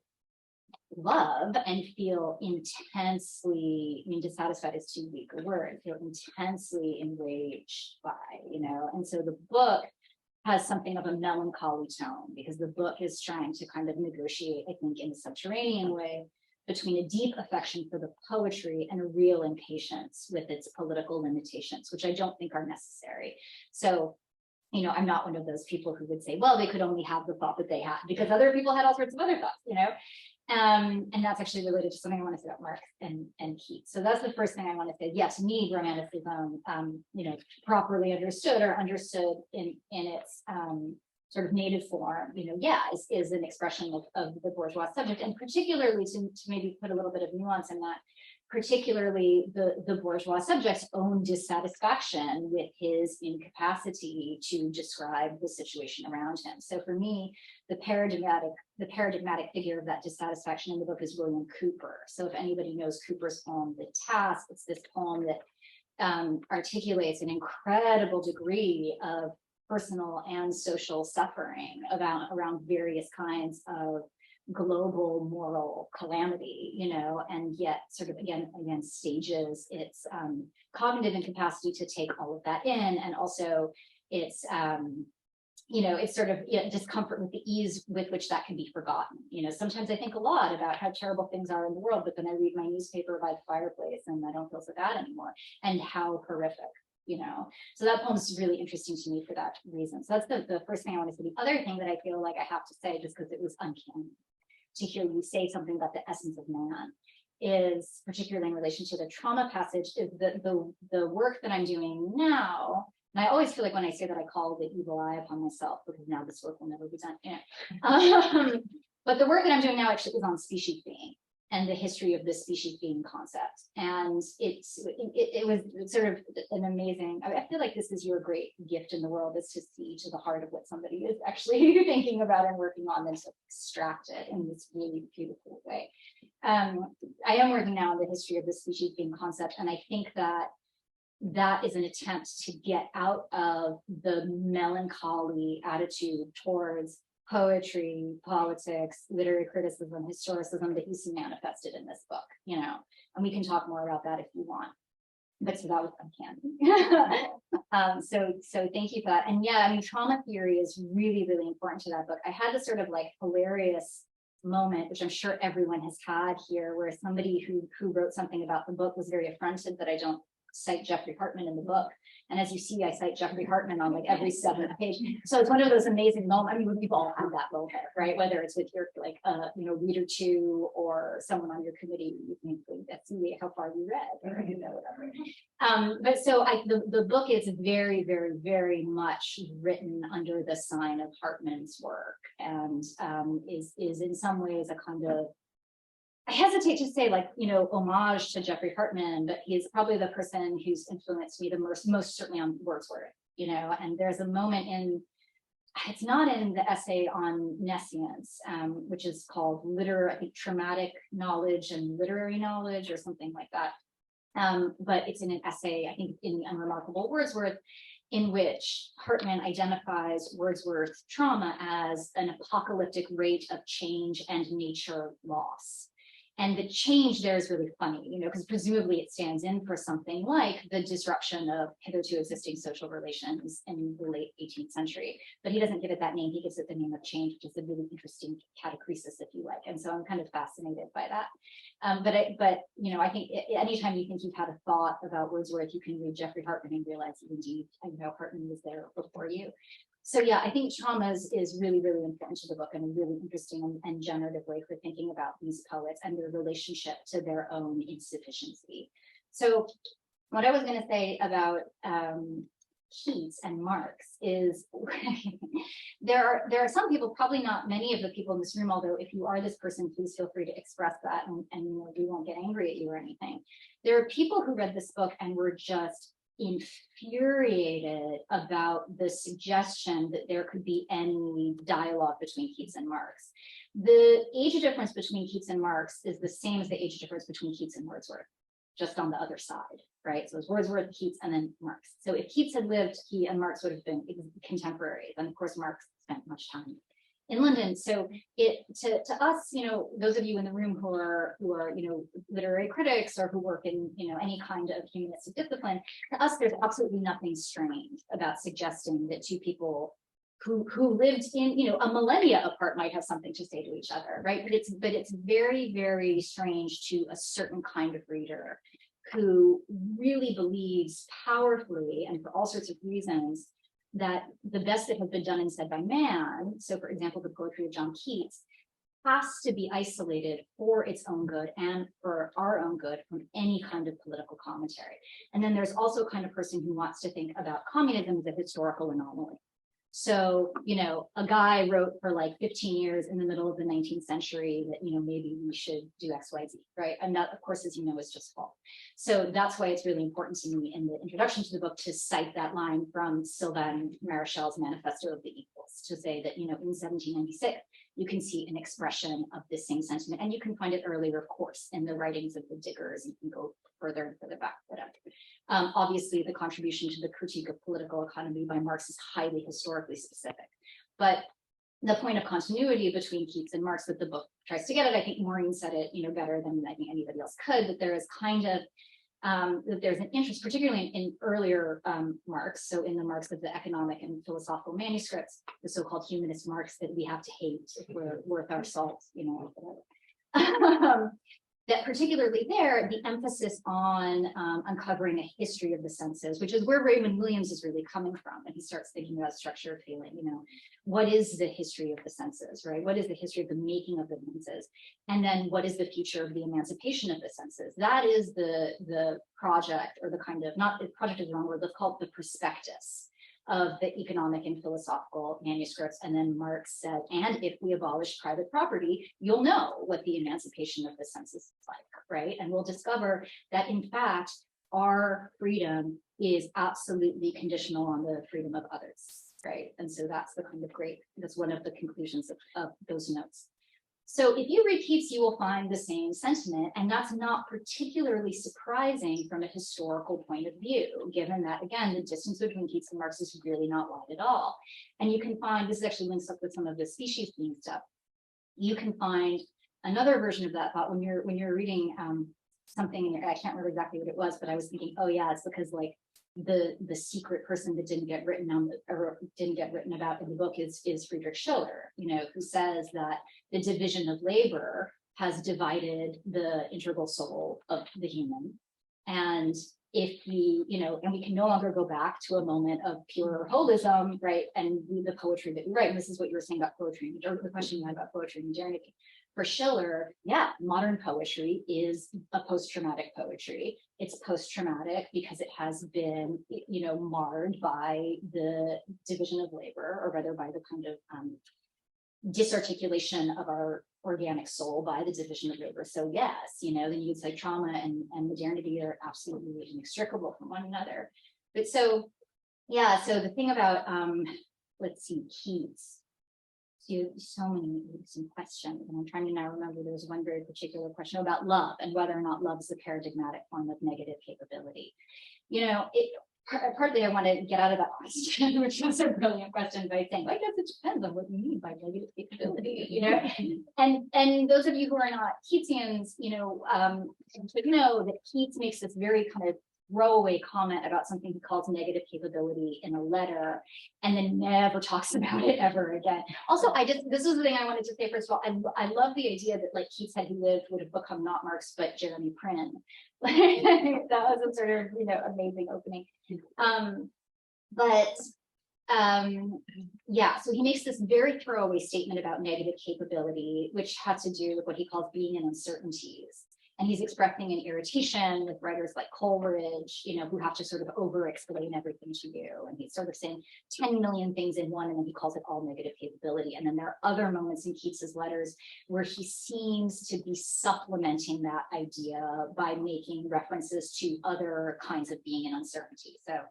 love and feel intensely, dissatisfied is too weak a word, feel intensely enraged by, and so the book has something of a melancholy tone because the book is trying to kind of negotiate, I think, in a subterranean way, between a deep affection for the poetry and a real impatience with its political limitations, which I don't think are necessary. So, I'm not one of those people who would say, well, they could only have the thought that they had because other people had all sorts of other thoughts, and that's actually related to something I want to say about Marx and Keats. So that's the first thing I want to say. Yeah, to me, Romanticism, properly understood or understood in its sort of native form, is an expression of the bourgeois subject, and particularly to maybe put a little bit of nuance in that, particularly the bourgeois subject's own dissatisfaction with his incapacity to describe the situation around him. So for me, the paradigmatic figure of that dissatisfaction in the book is William Cooper. So if anybody knows Cooper's poem, The Task, it's this poem that articulates an incredible degree of personal and social suffering around various kinds of global moral calamity, you know, and yet sort of again stages its cognitive incapacity to take all of that in, and also its you know, it's sort of discomfort with the ease with which that can be forgotten. You know, sometimes I think a lot about how terrible things are in the world, but then I read my newspaper by the fireplace and I don't feel so bad anymore, and how horrific, you know. So that poem is really interesting to me for that reason. So that's the first thing I want to say. The other thing that I feel like I have to say, just because it was uncanny to hear you say something about the essence of man, is particularly in relation to the trauma passage, is the work that I'm doing now. And I always feel like when I say that, I call the evil eye upon myself, because now this work will never be done. Yeah. But the work that I'm doing now actually is on species being and the history of this species being concept. And it was sort of an amazing, I feel like this is your great gift in the world, is to see to the heart of what somebody is actually thinking about and working on, and to extract it in this really beautiful way. I am working now on the history of the species being concept, and I think that is an attempt to get out of the melancholy attitude towards poetry, politics, literary criticism, historicism that you see manifested in this book, you know, and we can talk more about that if you want. But so that was uncanny. So thank you for that. And yeah, I mean, trauma theory is really, really important to that book. I had this sort of like hilarious moment, which I'm sure everyone has had here, where somebody who wrote something about the book was very affronted that I don't cite Jeffrey Hartman in the book. And as you see, I cite Jeffrey Hartman on like every 7th page. So it's one of those amazing moments. I mean, we've all had that moment, right? Whether it's with your like you know, reader two or someone on your committee, you think that's how far you read, or you know, whatever. But so the book is very, very, very much written under the sign of Hartman's work, and is in some ways a kind of, I hesitate to say like, you know, homage to Jeffrey Hartman, but he's probably the person who's influenced me the most certainly on Wordsworth, you know. And there's a moment it's not in the essay on nescience, which is called I think traumatic knowledge and literary knowledge or something like that. But it's in an essay, I think in the Unremarkable Wordsworth, in which Hartman identifies Wordsworth's trauma as an apocalyptic rate of change and nature loss. And the change there is really funny, you know, because presumably it stands in for something like the disruption of hitherto existing social relations in the late 18th century. But he doesn't give it that name. He gives it the name of change, which is a really interesting catachresis, if you like. And so I'm kind of fascinated by that. But you know, I think anytime you think you've had a thought about Wordsworth, you can read Jeffrey Hartman and realize, indeed, I know Hartman was there before you. So yeah, I think trauma is really, really important to the book, and a really interesting and generative way for thinking about these poets and their relationship to their own insufficiency. So what I was going to say about Keats and Marx is there are some people, probably not many of the people in this room, although if you are this person, please feel free to express that, and you know, we won't get angry at you or anything. There are people who read this book and were just infuriated about the suggestion that there could be any dialogue between Keats and Marx. The age difference between Keats and Marx is the same as the age difference between Keats and Wordsworth, just on the other side, right? So it's Wordsworth, Keats, and then Marx. So if Keats had lived, he and Marx would have been contemporaries, and of course Marx spent much time in London. So to us, you know, those of you in the room who are you know, literary critics or who work in, you know, any kind of humanistic discipline, to us there's absolutely nothing strange about suggesting that two people who lived in, you know, a millennia apart might have something to say to each other, right? But it's very, very strange to a certain kind of reader who really believes powerfully, and for all sorts of reasons, that the best that has been done and said by man, so for example, the poetry of John Keats, has to be isolated for its own good and for our own good from any kind of political commentary. And then there's also a kind of person who wants to think about communism as a historical anomaly. So, you know, a guy wrote for like 15 years in the middle of the 19th century that, you know, maybe we should do X, Y, Z, right? And that, of course, as you know, is just false. So that's why it's really important to me in the introduction to the book to cite that line from Sylvain Marechal's Manifesto of the Equals, to say that, you know, in 1796, you can see an expression of this same sentiment. And you can find it earlier, of course, in the writings of the Diggers. You can go further and further back, whatever. Obviously, the contribution to the critique of political economy by Marx is highly historically specific. But the point of continuity between Keats and Marx that the book tries to get at, I think Maureen said it, better than I think anybody else could, that there is kind of that there's an interest, particularly in earlier Marx, so in the Marx of the economic and philosophical manuscripts, the so-called humanist Marx that we have to hate if we're worth our salt, that particularly there, the emphasis on uncovering a history of the senses, which is where Raymond Williams is really coming from. And he starts thinking about structure of feeling, what is the history of the senses, right? What is the history of the making of the senses? And then what is the future of the emancipation of the senses? That is the project, or the kind of, not project is the wrong word, let's call it the prospectus of the economic and philosophical manuscripts. And then Marx said, and if we abolish private property, you'll know what the emancipation of the senses is like, right? And we'll discover that in fact, our freedom is absolutely conditional on the freedom of others, right? And so that's the kind of that's one of the conclusions of those notes. So if you read Keats, you will find the same sentiment, and that's not particularly surprising from a historical point of view, given that, again, the distance between Keats and Marx is really not wide at all. And you can find, this actually links up with some of the species theme stuff, you can find another version of that thought when you're reading something, and I can't remember exactly what it was, but I was thinking, oh yeah, it's because like the secret person that didn't get written about in the book is Friedrich Schiller, who says that the division of labor has divided the integral soul of the human. And if we, and we can no longer go back to a moment of pure holism, right? And the poetry that we write, and this is what you were saying about poetry, or the question you had about poetry and modernity. For Schiller, yeah, modern poetry is a post-traumatic poetry. It's post-traumatic because it has been, marred by the division of labor, or rather by the kind of disarticulation of our organic soul by the division of labor. So yes, then you'd say trauma and modernity are absolutely inextricable from one another. But so, yeah, so the thing about, let's see, Keats, so many questions, and I'm trying to now remember there was one very particular question about love and whether or not love is a paradigmatic form of negative capability. Partly I want to get out of that question, which was a brilliant question, by saying, I guess it depends on what you mean by negative capability, and those of you who are not Keatsians, should know that Keats makes this very kind of throwaway comment about something he calls negative capability in a letter, and then never talks about it ever again. Also, this is the thing I wanted to say. First of all, I love the idea that like Keats, had he lived, would have become not Marx but Jeremy Prynne. That was a sort of amazing opening. Yeah, so he makes this very throwaway statement about negative capability, which had to do with what he calls being in uncertainties. And he's expressing an irritation with writers like Coleridge, who have to sort of over-explain everything to you. And he's sort of saying 10 million things in one, and then he calls it all negative capability. And then there are other moments in Keats's letters where he seems to be supplementing that idea by making references to other kinds of being in uncertainty. So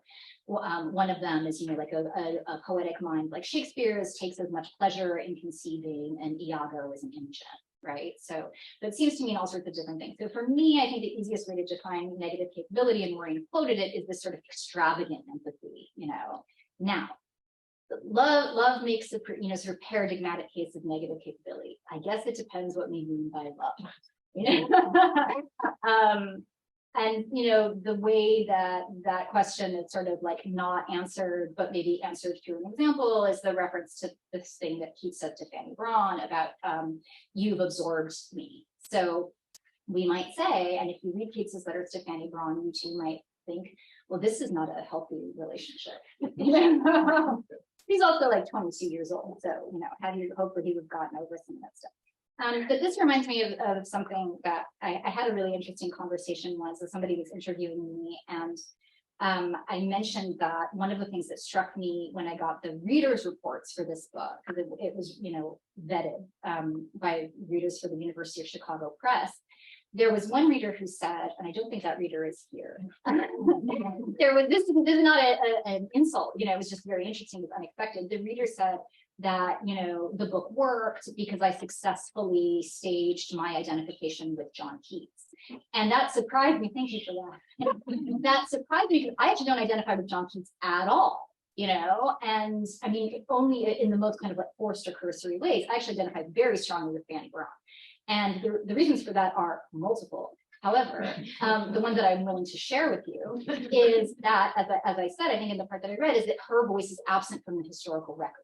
one of them is, like a poetic mind like Shakespeare's takes as much pleasure in conceiving an Iago as an Imogen. Right. So that seems to mean all sorts of different things. So for me, I think the easiest way to define negative capability, and Maureen quoted it, is this sort of extravagant empathy, Now, love makes a sort of paradigmatic case of negative capability. I guess it depends what we mean by love. And the way that question is sort of like not answered, but maybe answered through an example, is the reference to this thing that Keats said to Fanny Braun about you've absorbed me. So we might say, and if you read Keats's letters to Fanny Braun, you too might think, well, this is not a healthy relationship. He's also like 22 years old, so how do you hope that he would have gotten over some of that stuff? But this reminds me of something that I had a really interesting conversation once with somebody who was interviewing me, and I mentioned that one of the things that struck me when I got the readers' reports for this book, because it was vetted by readers for the University of Chicago Press, there was one reader who said, and I don't think that reader is here. This is not an insult, it was just very interesting, it was unexpected. The reader said, that, the book worked because I successfully staged my identification with John Keats. And that surprised me. Thank you for that. That surprised me because I actually don't identify with John Keats at all, and I mean, only in the most kind of like forced or cursory ways. I actually identify very strongly with Fanny Brown. And the reasons for that are multiple. However, the one that I'm willing to share with you is that, as I said, I think in the part that I read, is that her voice is absent from the historical record.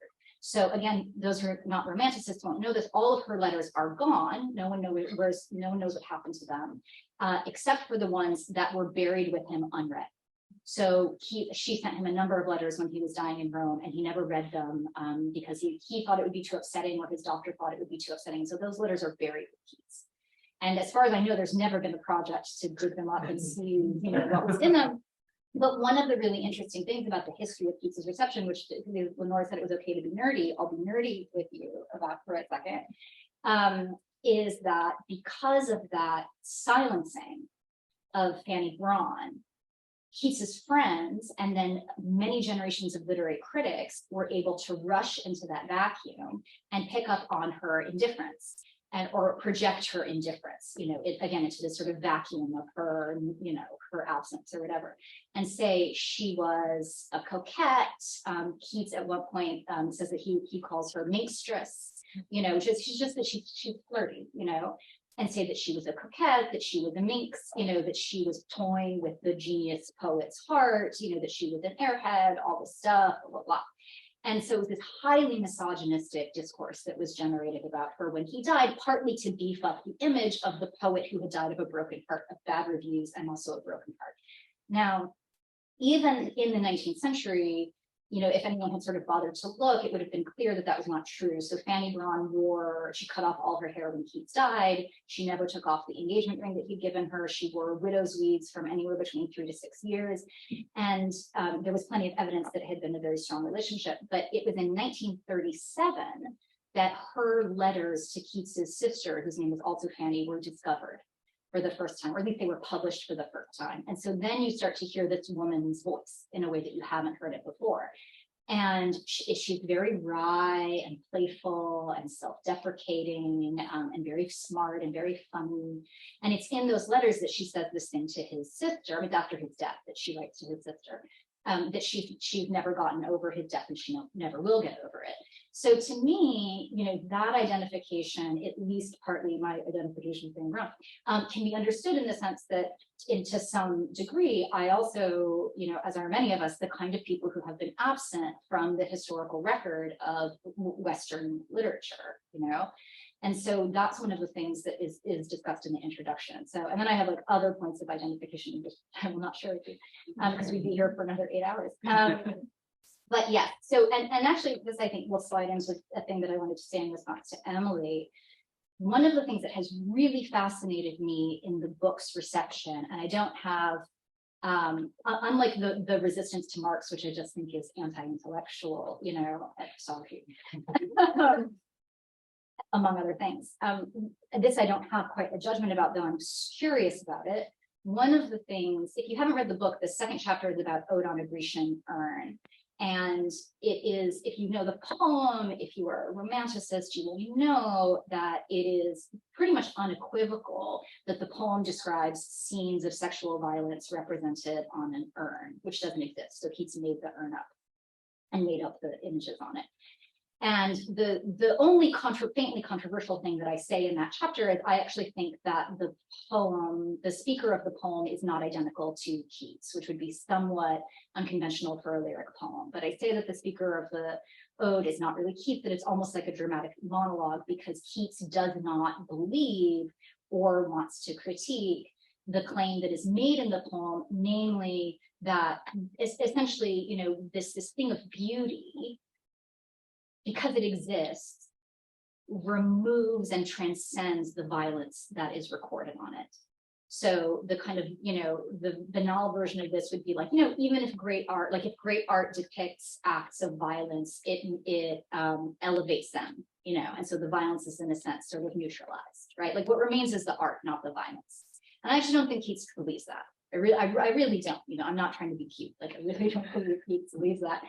So again, those who are not romanticists won't know this. All of her letters are gone. No one knows what happened to them, except for the ones that were buried with him unread. So she sent him a number of letters when he was dying in Rome, and he never read them because he thought it would be too upsetting, or his doctor thought it would be too upsetting. So those letters are buried with Keats. And as far as I know, there's never been a project to dig them up and see, what was in them. But one of the really interesting things about the history of Keats's reception, which Lenora said it was okay to be nerdy, I'll be nerdy with you about for a second, is that because of that silencing of Fanny Braun, Keats's friends and then many generations of literary critics were able to rush into that vacuum and pick up on her indifference or project her indifference, again, into this sort of vacuum of her, her absence or whatever, and say she was a coquette. Keats at one point says that he calls her minstress, she's flirty, and say that she was a coquette, that she was a minx, that she was toying with the genius poet's heart, that she was an airhead, all this stuff, blah, blah, blah. And so it was this highly misogynistic discourse that was generated about her when he died, partly to beef up the image of the poet who had died of a broken heart, of bad reviews, and also a broken heart. Now, even in the 19th century, if anyone had sort of bothered to look, it would have been clear that that was not true. So Fanny Braun she cut off all her hair when Keats died. She never took off the engagement ring that he'd given her. She wore widow's weeds from anywhere between 3 to 6 years. And there was plenty of evidence that it had been a very strong relationship. But it was in 1937 that her letters to Keats's sister, whose name was also Fanny, were discovered for the first time, or at least they were published for the first time. And so then you start to hear this woman's voice in a way that you haven't heard it before. And she's very wry and playful and self-deprecating and very smart and very funny. And it's in those letters that she says this thing to his sister, I mean, after his death, that she writes to his sister, that she's never gotten over his death and she never will get over it. So to me, that identification, at least partly my identification thing wrong, can be understood in the sense that to some degree, I also, as are many of us, the kind of people who have been absent from the historical record of Western literature, And so that's one of the things that is discussed in the introduction. So, and then I have like other points of identification, which I will not share with you because we'd be here for another 8 hours. But yeah, so, and actually this I think will slide into a thing that I wanted to say in response to Emily. One of the things that has really fascinated me in the book's reception, and I don't have, unlike the resistance to Marx, which I just think is anti-intellectual, sorry, among other things. This I don't have quite a judgment about, though I'm curious about it. One of the things, if you haven't read the book, the second chapter is about Ode on a Grecian Urn. And it is, if you know the poem, if you are a romanticist, you will know that it is pretty much unequivocal that the poem describes scenes of sexual violence represented on an urn, which doesn't exist. So Keats made the urn up and made up the images on it. And the only faintly controversial thing that I say in that chapter is I actually think that the poem, the speaker of the poem is not identical to Keats, which would be somewhat unconventional for a lyric poem. But I say that the speaker of the ode is not really Keats, that it's almost like a dramatic monologue because Keats does not believe or wants to critique the claim that is made in the poem, namely that essentially, this thing of beauty, because it exists, removes and transcends the violence that is recorded on it. So the kind of, the banal version of this would be like, even if great art, like if great art depicts acts of violence, it elevates them, and so the violence is in a sense sort of neutralized, right? Like what remains is the art, not the violence. And I actually don't think Keats believes that. I really don't, I'm not trying to be cute. Like I really don't believe Keats believes that.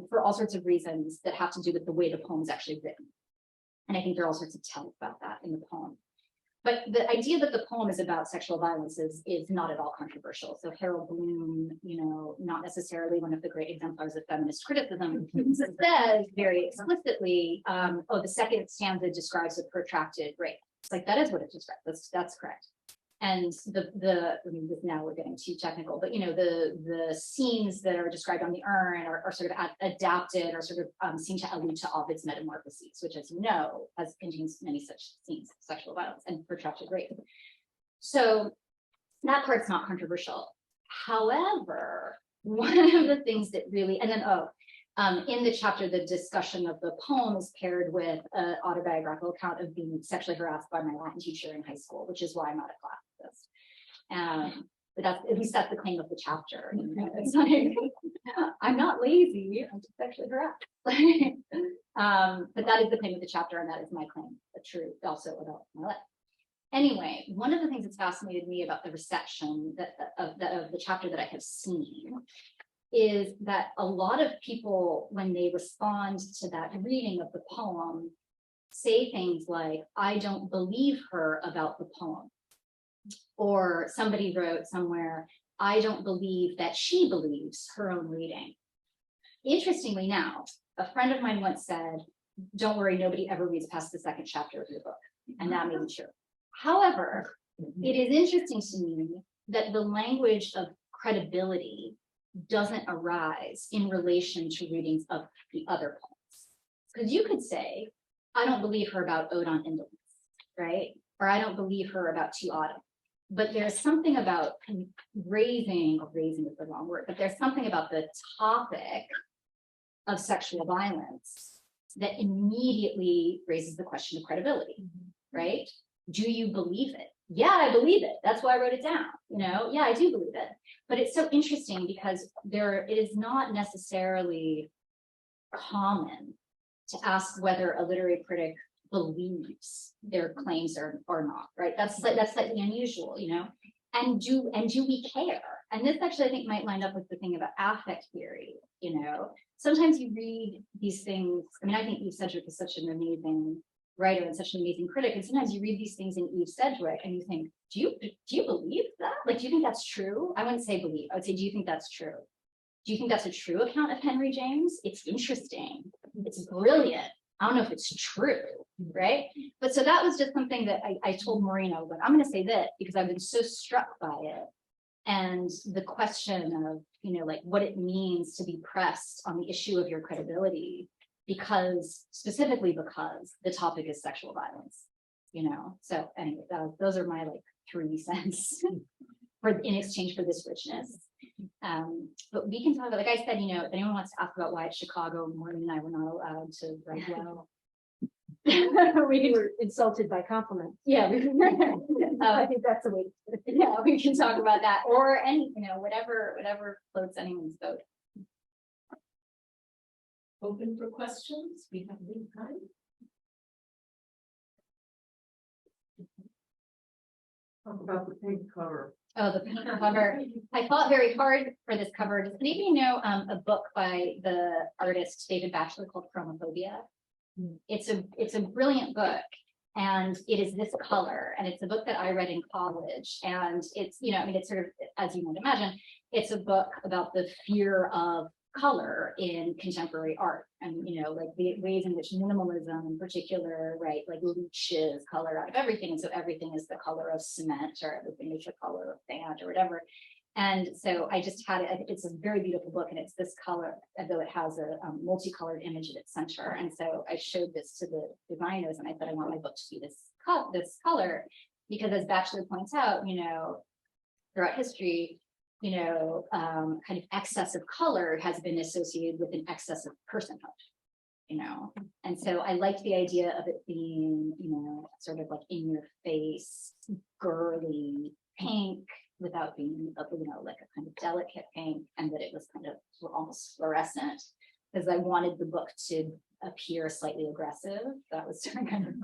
for all sorts of reasons that have to do with the way the poem is actually written. And I think there are all sorts of tells about that in the poem. But the idea that the poem is about sexual violence is not at all controversial. So Harold Bloom, not necessarily one of the great exemplars of feminist criticism, says very explicitly, the second stanza describes a protracted rape. It's like, that is what it describes. That's correct. And now we're getting too technical, but the scenes that are described on the urn are sort of adapted or sort of seem to allude to Ovid's Metamorphoses, which, as you know, contains many such scenes of sexual violence and protracted rape. So that part's not controversial. However, one of the things that really, and then in the chapter, the discussion of the poem is paired with an autobiographical account of being sexually harassed by my Latin teacher in high school, which is why I'm not a classicist. But at least that's the claim of the chapter. It's like, I'm not lazy, I'm just sexually harassed. But that is the claim of the chapter, and that is my claim, also about my life. Anyway, one of the things that's fascinated me about the reception of the chapter that I have seen is that a lot of people, when they respond to that reading of the poem, say things like, I don't believe her about the poem. Or somebody wrote somewhere, I don't believe that she believes her own reading. Interestingly now, a friend of mine once said, don't worry, nobody ever reads past the second chapter of your book. And that may be true. However, it is interesting to me that the language of credibility doesn't arise in relation to readings of the other poems. Because you could say, I don't believe her about Ode on Indolence, right? Or I don't believe her about To Autumn. But there's something about raising is the wrong word, but there's something about the topic of sexual violence that immediately raises the question of credibility, right? Do you believe it? Yeah, I believe it. That's why I wrote it down. Yeah, I do believe it. But it's so interesting because it is not necessarily common to ask whether a literary critic believes their claims or not, right? That's slightly unusual, And do we care? And this actually, I think, might line up with the thing about affect theory. Sometimes you read these things. I mean, I think Eve Sedgwick is such an amazing writer and such an amazing critic. And sometimes you read these things in Eve Sedgwick and you think, do you believe that? Like, do you think that's true? I wouldn't say believe. I would say, do you think that's true? Do you think that's a true account of Henry James? It's interesting. It's brilliant. I don't know if it's true, right? But so that was just something that I told Maureen, I was like, I'm going to say that because I've been so struck by it. And the question of, like what it means to be pressed on the issue of your credibility, specifically because the topic is sexual violence, So anyway, those are my 3 cents in exchange for this richness. But we can talk about, like I said, if anyone wants to ask about why it's Chicago, Maureen and I were not allowed to write well. We were insulted by compliments. Yeah, I think that's the way. Yeah, we can talk about that, or any, whatever floats anyone's boat. Open for questions. We have a little time. Talk about the pink cover. Oh, the pink cover. I fought very hard for this cover. Does anybody know a book by the artist David Batchelor called Chromophobia? It's a brilliant book, and it is this color, and it's a book that I read in college, and it's, it's sort of, as you might imagine, it's a book about the fear of color in contemporary art, and like the ways in which minimalism in particular, right, like leaches color out of everything, and so everything is the color of cement, or everything is the color of sand, or whatever. And so I just had it. It's a very beautiful book, and it's this color, although it has a multicolored image at its center. And so I showed this to the designers, and I said, I want my book to be this color, because as Batchelor points out, throughout history, kind of excess of color has been associated with an excess of personhood, And so I liked the idea of it being, sort of like in your face, girly pink, without being, like a kind of delicate pink, and that it was kind of almost fluorescent, because I wanted the book to appear slightly aggressive. That was kind of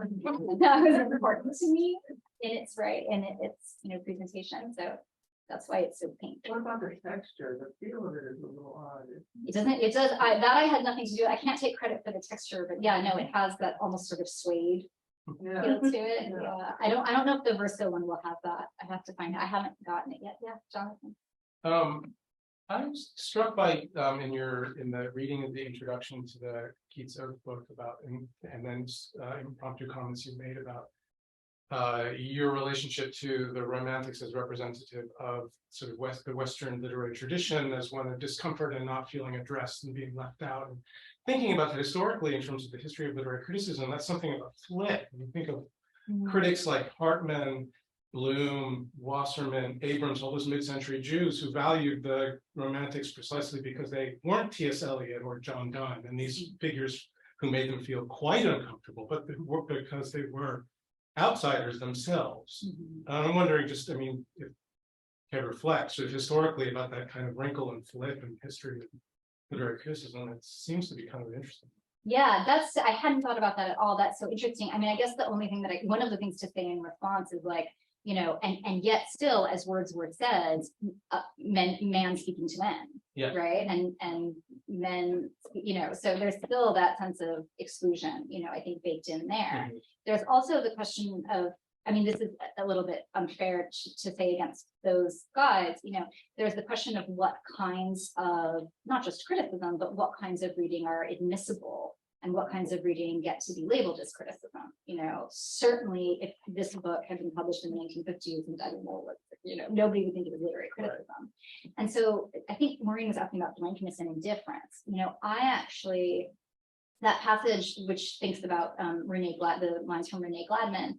that was important to me in its presentation. So That's why it's so painful. What about the texture? The feel of it is a little odd. It does, I had nothing to do, I can't take credit for the texture, but yeah, no, it has that almost sort of suede Yeah. feel to it. Yeah, I don't know if the Verso one will have that. I have to find, I haven't gotten it yet. Yeah, Jonathan. I was struck by in the reading of the introduction to the Keats Odes book about and then impromptu comments you made about your relationship to the Romantics as representative of sort of the Western literary tradition as one of discomfort and not feeling addressed and being left out. And thinking about that historically in terms of the history of literary criticism, that's something of a flip. When you think of critics like Hartman, Bloom, Wasserman, Abrams, all those mid-century Jews who valued the Romantics precisely because they weren't T.S. Eliot or John Donne and these figures who made them feel quite uncomfortable, but because they were outsiders themselves. I'm wondering just, I mean, if you can reflect sort of historically about that kind of wrinkle and flip in history of literary criticism, it seems to be kind of interesting. Yeah, I hadn't thought about that at all. That's so interesting. I mean, I guess the only thing that one of the things to say in response is like, you know, and yet still, as Wordsworth says, man speaking to men, yeah. Right? And men, you know, so there's still that sense of exclusion, you know, I think baked in there. There's also the question of, I mean, this is a little bit unfair to say against those guys, you know, there's the question of what kinds of, not just criticism, but what kinds of reading are admissible and what kinds of reading get to be labeled as criticism. You know, certainly if this book had been published in the 1950s, and I don't know what, you know, nobody would think it was literary criticism. Right. And so I think Maureen was asking about blankness and indifference. You know, I actually, that passage which thinks about the lines from Renee Gladman,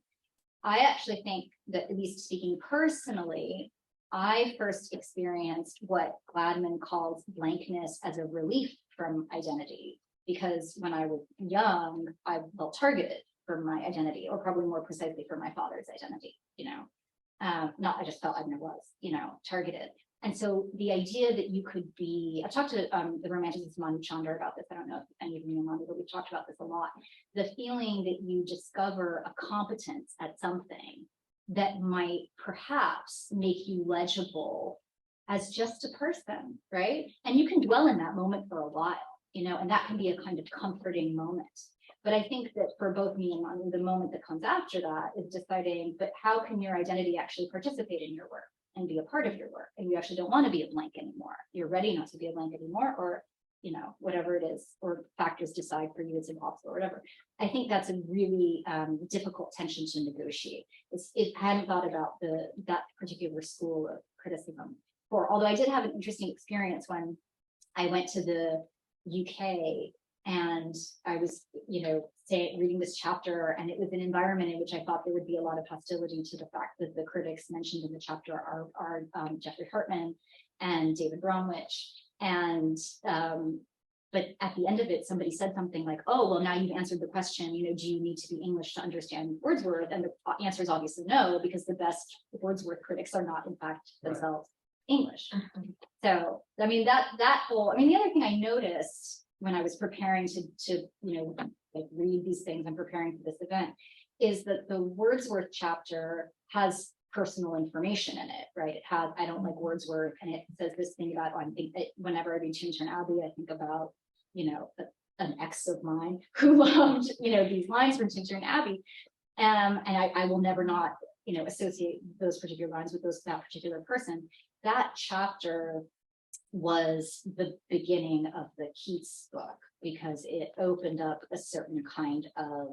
I actually think that, at least speaking personally, I first experienced what Gladman calls blankness as a relief from identity. Because when I was young, I felt targeted for my identity, or probably more precisely for my father's identity, you know. I just felt I was, you know, targeted. And so the idea that you could be, I've talked to the Romanticist Manu Chandra about this. I don't know if any of you know Manu, but we've talked about this a lot. The feeling that you discover a competence at something that might perhaps make you legible as just a person, right? And you can dwell in that moment for a while, you know, and that can be a kind of comforting moment. But I think that for both me and Manu, the moment that comes after that is deciding, but how can your identity actually participate in your work and be a part of your work? And you actually don't want to be a blank anymore. You're ready not to be a blank anymore, or, you know, whatever it is, or factors decide for you it's impossible or whatever. I think that's a really difficult tension to negotiate. I hadn't thought about that particular school of criticism before, although I did have an interesting experience when I went to the UK and I was, you know, reading this chapter, and it was an environment in which I thought there would be a lot of hostility to the fact that the critics mentioned in the chapter are Jeffrey Hartman and David Bromwich. And but at the end of it, somebody said something like, oh, well, now you've answered the question, you know, do you need to be English to understand Wordsworth? And the answer is obviously no, because the best Wordsworth critics are not, in fact, themselves English. So, I mean, that whole, I mean, the other thing I noticed when I was preparing to you know, like read these things and preparing for this event is that the Wordsworth chapter has personal information in it, right? It has, I don't like Wordsworth, and it says this thing about, whenever I read Tintern Abbey, I think about, you know, an ex of mine who loved, you know, these lines from Tintern Abbey. And I will never not, you know, associate those particular lines with that particular person. That chapter was the beginning of the Keats book, because it opened up a certain kind of,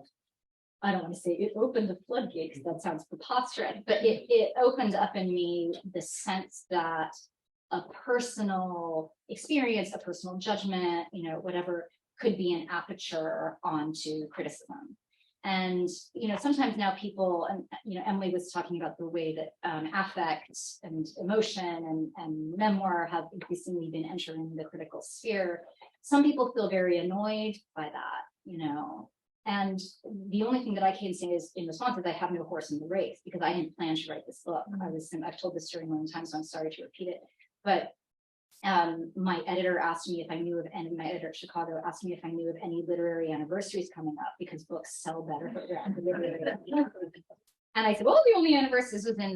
I don't want to say it opened the floodgates, that sounds preposterous, but it opened up in me the sense that a personal experience, a personal judgment, you know, whatever, could be an aperture onto criticism. And, you know, sometimes now people, and, you know, Emily was talking about the way that affect and emotion and memoir have increasingly been entering the critical sphere. Some people feel very annoyed by that, you know, and the only thing that I can say is in response is I have no horse in the race, because I didn't plan to write this book. I've told this story a million times, so I'm sorry to repeat it. But my editor asked me if I knew of any, my editor at Chicago asked me if I knew of any literary anniversaries coming up, because books sell better. And I said, well, the only universe, this was in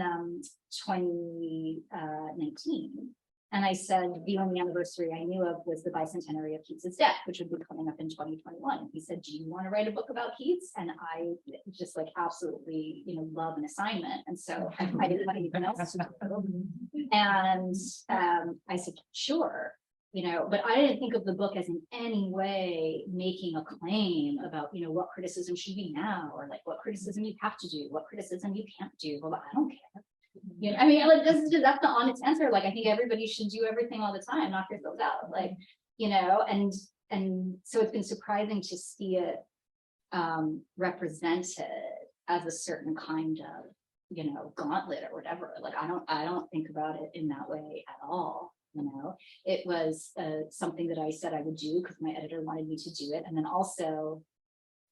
2019. And I said, the only anniversary I knew of was the bicentenary of Keats' death, which would be coming up in 2021. And he said, do you want to write a book about Keats? And I just like absolutely, love an assignment. And so I didn't want anything else to do. And I said, sure. But I didn't think of the book as in any way making a claim about, what criticism should be now, or like what criticism you have to do, what criticism you can't do. Well, I don't care. I mean, like that's the honest answer. Like, I think everybody should do everything all the time, knock yourselves out. Like, and so it's been surprising to see it represented as a certain kind of, gauntlet or whatever. Like, I don't think about it in that way at all. It was something that I said I would do because my editor wanted me to do it. And then also,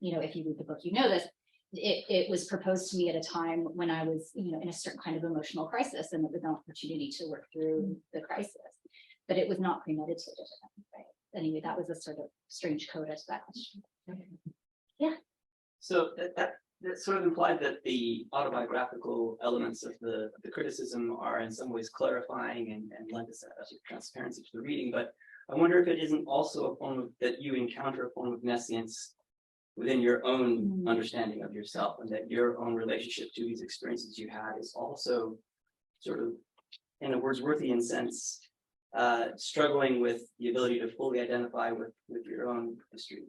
if you read the book, this, it was proposed to me at a time when I was, in a certain kind of emotional crisis, and it was an opportunity to work through the crisis, but it was not premeditated. Right? Anyway, that was a sort of strange coda to that question. Yeah. So that sort of implied that the autobiographical elements of the criticism are in some ways clarifying and lend a sort of transparency to the reading. But I wonder if it isn't also a form of that you encounter a form of nescience within your own understanding of yourself, and that your own relationship to these experiences you had is also sort of, in a Wordsworthian sense, struggling with the ability to fully identify with your own history.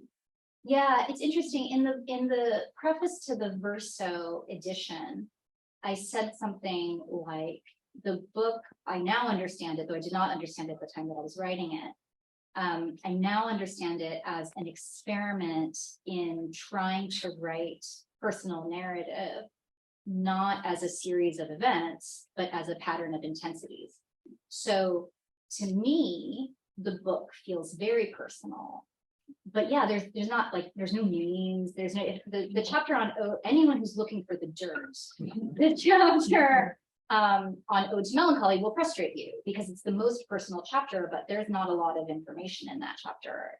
Yeah, it's interesting. In the preface to the Verso edition, I said something like, the book, I now understand it, though I did not understand it at the time that I was writing it. I now understand it as an experiment in trying to write personal narrative, not as a series of events, but as a pattern of intensities. So to me, the book feels very personal. But yeah, there's not like, there's no meanings, there's no, the chapter on anyone who's looking for the dirt, the chapter on Ode to Melancholy will frustrate you because it's the most personal chapter, but there's not a lot of information in that chapter,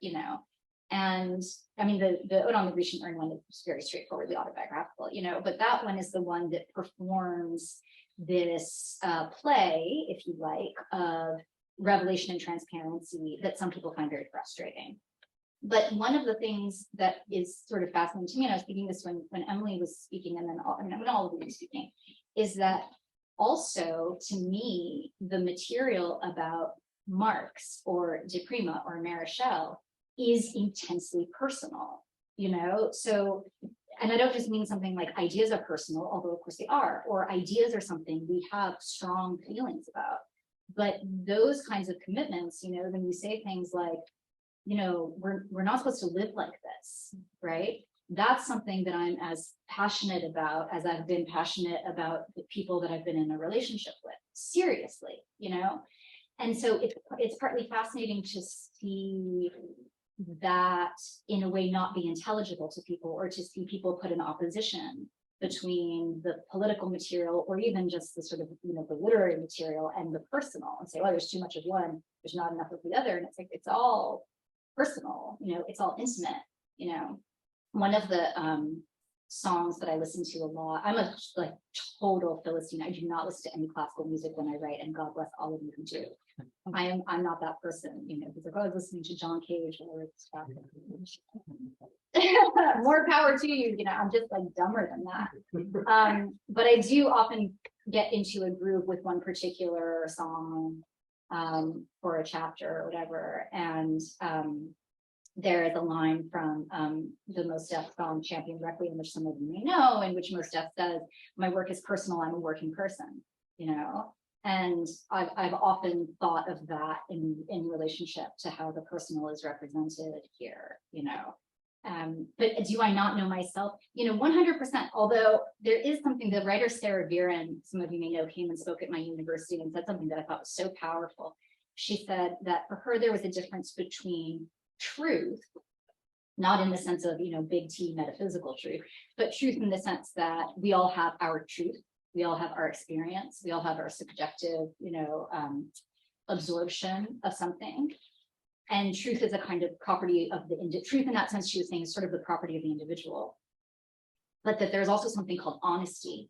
and I mean, the Ode on the Grecian Urn one is very straightforwardly autobiographical, but that one is the one that performs this play, if you like, of revelation and transparency that some people find very frustrating. But one of the things that is sort of fascinating to me, and I was thinking this when Emily was speaking, and then when all of you were speaking, is that also, to me, the material about Marx or De Prima or Marichal is intensely personal, So, and I don't just mean something like ideas are personal, although of course they are, or ideas are something we have strong feelings about. But those kinds of commitments, when you say things like, we're not supposed to live like this, right? That's something that I'm as passionate about as I've been passionate about the people that I've been in a relationship with, seriously, And so it's partly fascinating to see that in a way not be intelligible to people, or to see people put an opposition between the political material, or even just the sort of, the literary material and the personal, and say, oh, there's too much of one, there's not enough of the other. And it's like, it's all personal, it's all intimate, One of the songs that I listen to a lot, I'm a like total Philistine. I do not listen to any classical music when I write, and God bless all of you who do. I'm not that person, because like, I was listening to John Cage or stuff. More power to you, I'm just like dumber than that. But I do often get into a groove with one particular song for a chapter or whatever, and there is a line from the Mos Def song Champion Requiem, which some of you may know, in which Mos Def says, my work is personal, I'm a working person, and I've often thought of that in relationship to how the personal is represented here, but do I not know myself? 100%, although there is something, the writer Sarah Viren, some of you may know, came and spoke at my university and said something that I thought was so powerful. She said that for her, there was a difference between truth, not in the sense of, big T metaphysical truth, but truth in the sense that we all have our truth, we all have our experience, we all have our subjective, absorption of something. And truth is a kind of property of the truth in that sense, she was saying, is sort of the property of the individual. But that there's also something called honesty,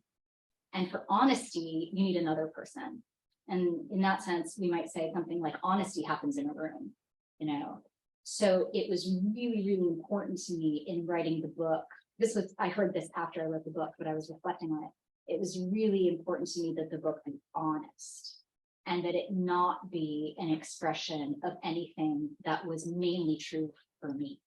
And for honesty, you need another person. And in that sense, we might say something like honesty happens in a room, you know? So it was really, really important to me in writing the book. I heard this after I wrote the book, but I was reflecting on it. It was really important to me that the book be honest and that it not be an expression of anything that was mainly true for me,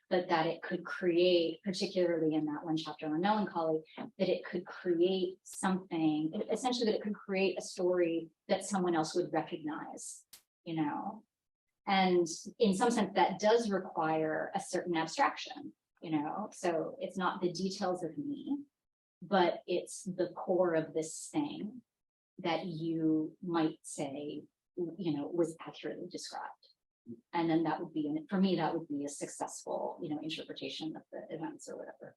but that it could create, particularly in that one chapter on melancholy, that it could create something, essentially that it could create a story that someone else would recognize, you know? And in some sense, that does require a certain abstraction, you know? So it's not the details of me, but it's the core of this thing that you might say, you know, was accurately described. And then that would be, for me, that would be a successful, you know, interpretation of the events or whatever.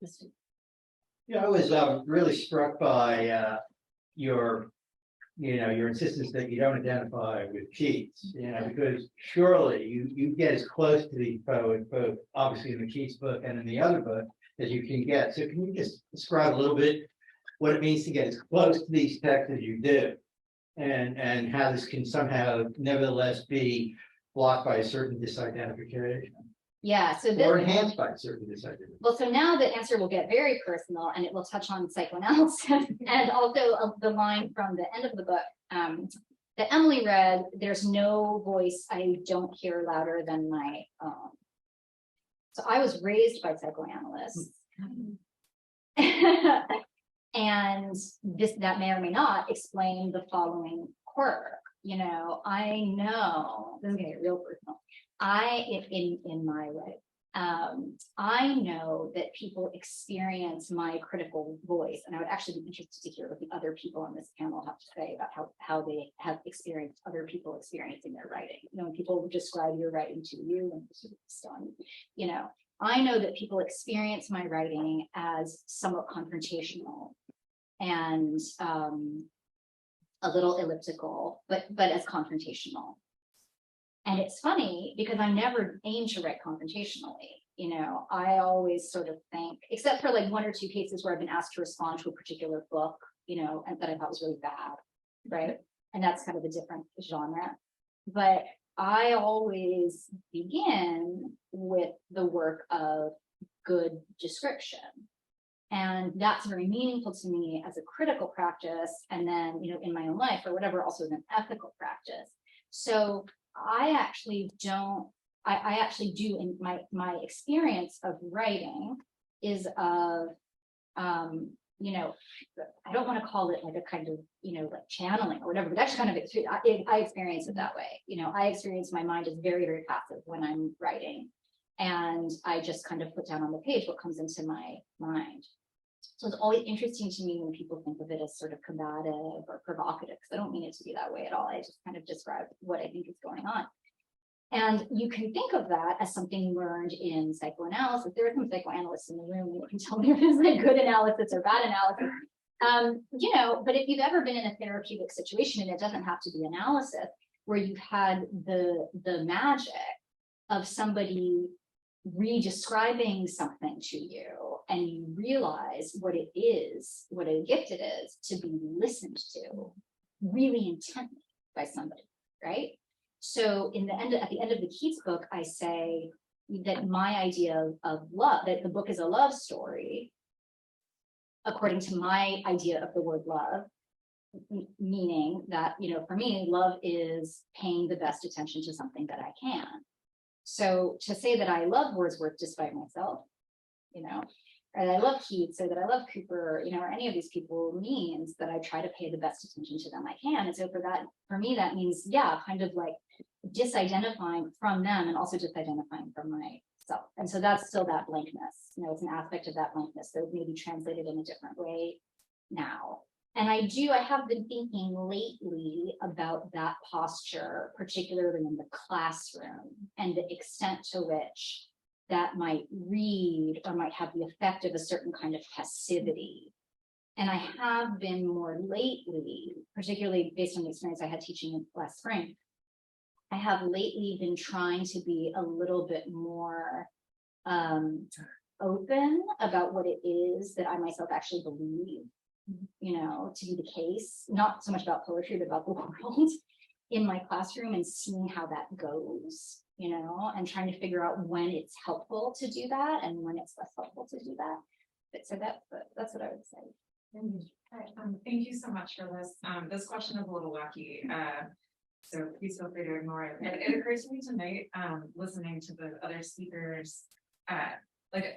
So. Yeah, I was really struck by your insistence that you don't identify with Keats, you know, because surely you get as close to these poets, both obviously in the Keats book and in the other book, as you can get. So can you just describe a little bit what it means to get as close to these texts as you do, and how this can somehow nevertheless be blocked by a certain disidentification? Yeah, so or enhanced by a certain disidentification. Well, so now the answer will get very personal, and it will touch on psychoanalysis and also the line from the end of the book that Emily read. There's no voice I don't hear louder than my own. So I was raised by psychoanalysts. And that may or may not explain the following quirk. You know, I know, this is gonna get real personal. In my way, I know that people experience my critical voice, and I would actually be interested to hear what the other people on this panel have to say about how they have experienced other people experiencing their writing. You know, when people describe your writing to you and stunned, you know, I know that people experience my writing as somewhat confrontational and a little elliptical, but as confrontational. And it's funny because I never aim to write confrontationally. You know, I always sort of think, except for like one or two cases where I've been asked to respond to a particular book, you know, and that I thought was really bad, right? And that's kind of a different genre. But I always begin with the work of good description. And that's very meaningful to me as a critical practice. And then, you know, in my own life or whatever, also as an ethical practice. So I actually do in my experience of writing is of, you know, I don't want to call it like a kind of, you know, like channeling or whatever, but that's kind of, I experience it that way. You know, I experience my mind as very, very passive when I'm writing. And I just kind of put down on the page what comes into my mind. So it's always interesting to me when people think of it as sort of combative or provocative, because I don't mean it to be that way at all. I just kind of describe what I think is going on. And you can think of that as something learned in psychoanalysis. There are some psychoanalysts in the room, and you can tell me if it's like good analysis or bad analysis. You know, but if you've ever been in a therapeutic situation, and it doesn't have to be analysis, where you've had the magic of somebody re-describing something to you, and you realize what it is, what a gift it is to be listened to really intently by somebody, right? So at the end of the Keats book, I say that my idea of love, that the book is a love story, according to my idea of the word love, meaning that, you know, for me, love is paying the best attention to something that I can. So to say that I love Wordsworth despite myself, you know, and I love Keats, or that I love Cooper, you know, or any of these people, means that I try to pay the best attention to them I can. And so for me, that means, yeah, kind of like disidentifying from them and also disidentifying from myself. And so that's still that blankness, you know, it's an aspect of that blankness that may be translated in a different way now. And I have been thinking lately about that posture, particularly in the classroom, and the extent to which that might read or might have the effect of a certain kind of passivity. And I have been more lately, particularly based on the experience I had teaching last spring, I have lately been trying to be a little bit more open about what it is that I myself actually believe, to be the case, not so much about poetry, but about the world in my classroom, and seeing how that goes, and trying to figure out when it's helpful to do that and when it's less helpful to do that. But so that's what I would say. Thank you so much for this. This question is a little wacky, so please feel free to ignore it. It occurred to me tonight, listening to the other speakers. I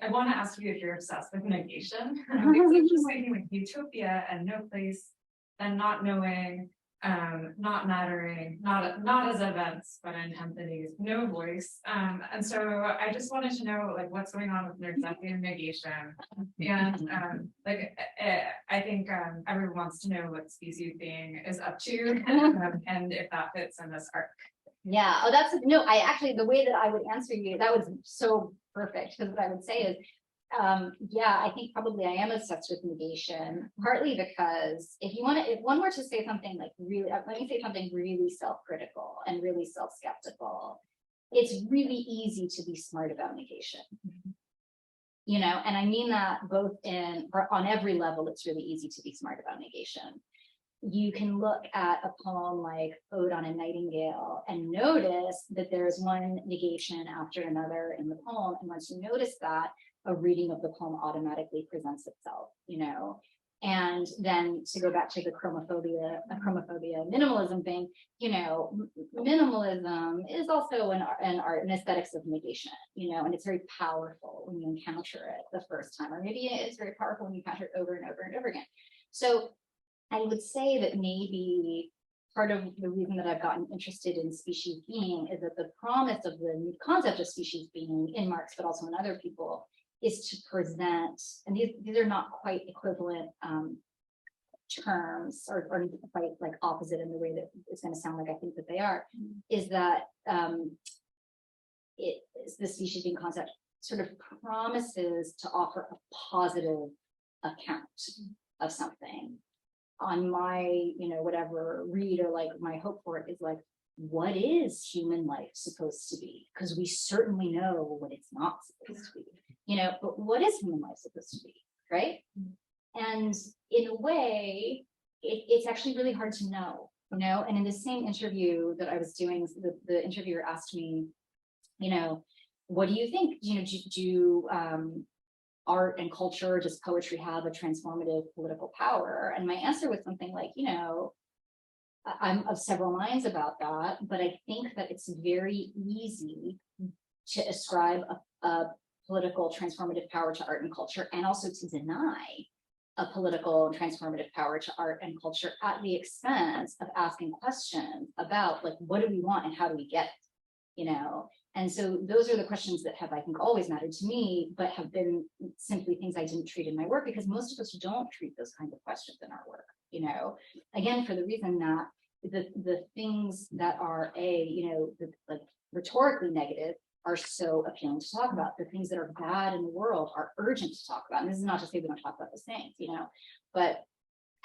want to ask you if you're obsessed with negation. Because I'm just thinking like utopia and no place, and not knowing, not mattering, not as events, but in entities, no voice. And so I just wanted to know what's going on with Nersessian negation. And I think everyone wants to know what species being is up to, and if that fits in this arc. Yeah. Oh, I actually, the way that I would answer you, that was so perfect, because what I would say is, I think probably I am obsessed with negation, partly because if one were to say something really, let me say something really self-critical and really self-skeptical, it's really easy to be smart about negation. And I mean that both on every level, it's really easy to be smart about negation. You can look at a poem like Ode on a Nightingale and notice that there's one negation after another in the poem. And once you notice that, a reading of the poem automatically presents itself, And then to go back to the chromophobia minimalism thing, minimalism is also an art, an aesthetics of negation, and it's very powerful when you encounter it the first time, or maybe it's very powerful when you encounter it over and over and over again. So I would say that maybe part of the reason that I've gotten interested in species being is that the promise of the concept of species being in Marx, but also in other people, is to present, and these are not quite equivalent terms, or quite opposite in the way that it's going to sound like I think that they are, is that the species being concept sort of promises to offer a positive account of something. On my, whatever read, or my hope for it is what is human life supposed to be? Because we certainly know what it's not supposed to be, but what is human life supposed to be, right? And in a way, it's actually really hard to know, and in the same interview that I was doing, the interviewer asked me, what do you think? Do art and culture, does poetry have a transformative political power? And my answer was something like, I'm of several minds about that, but I think that it's very easy to ascribe a political transformative power to art and culture, and also to deny a political transformative power to art and culture at the expense of asking questions about what do we want and how do we get it, And so those are the questions that have, I think, always mattered to me, but have been simply things I didn't treat in my work, because most of us don't treat those kinds of questions in our work, again, for the reason that the things that are rhetorically negative are so appealing to talk about. The things that are bad in the world are urgent to talk about. And this is not to say we don't talk about those things, but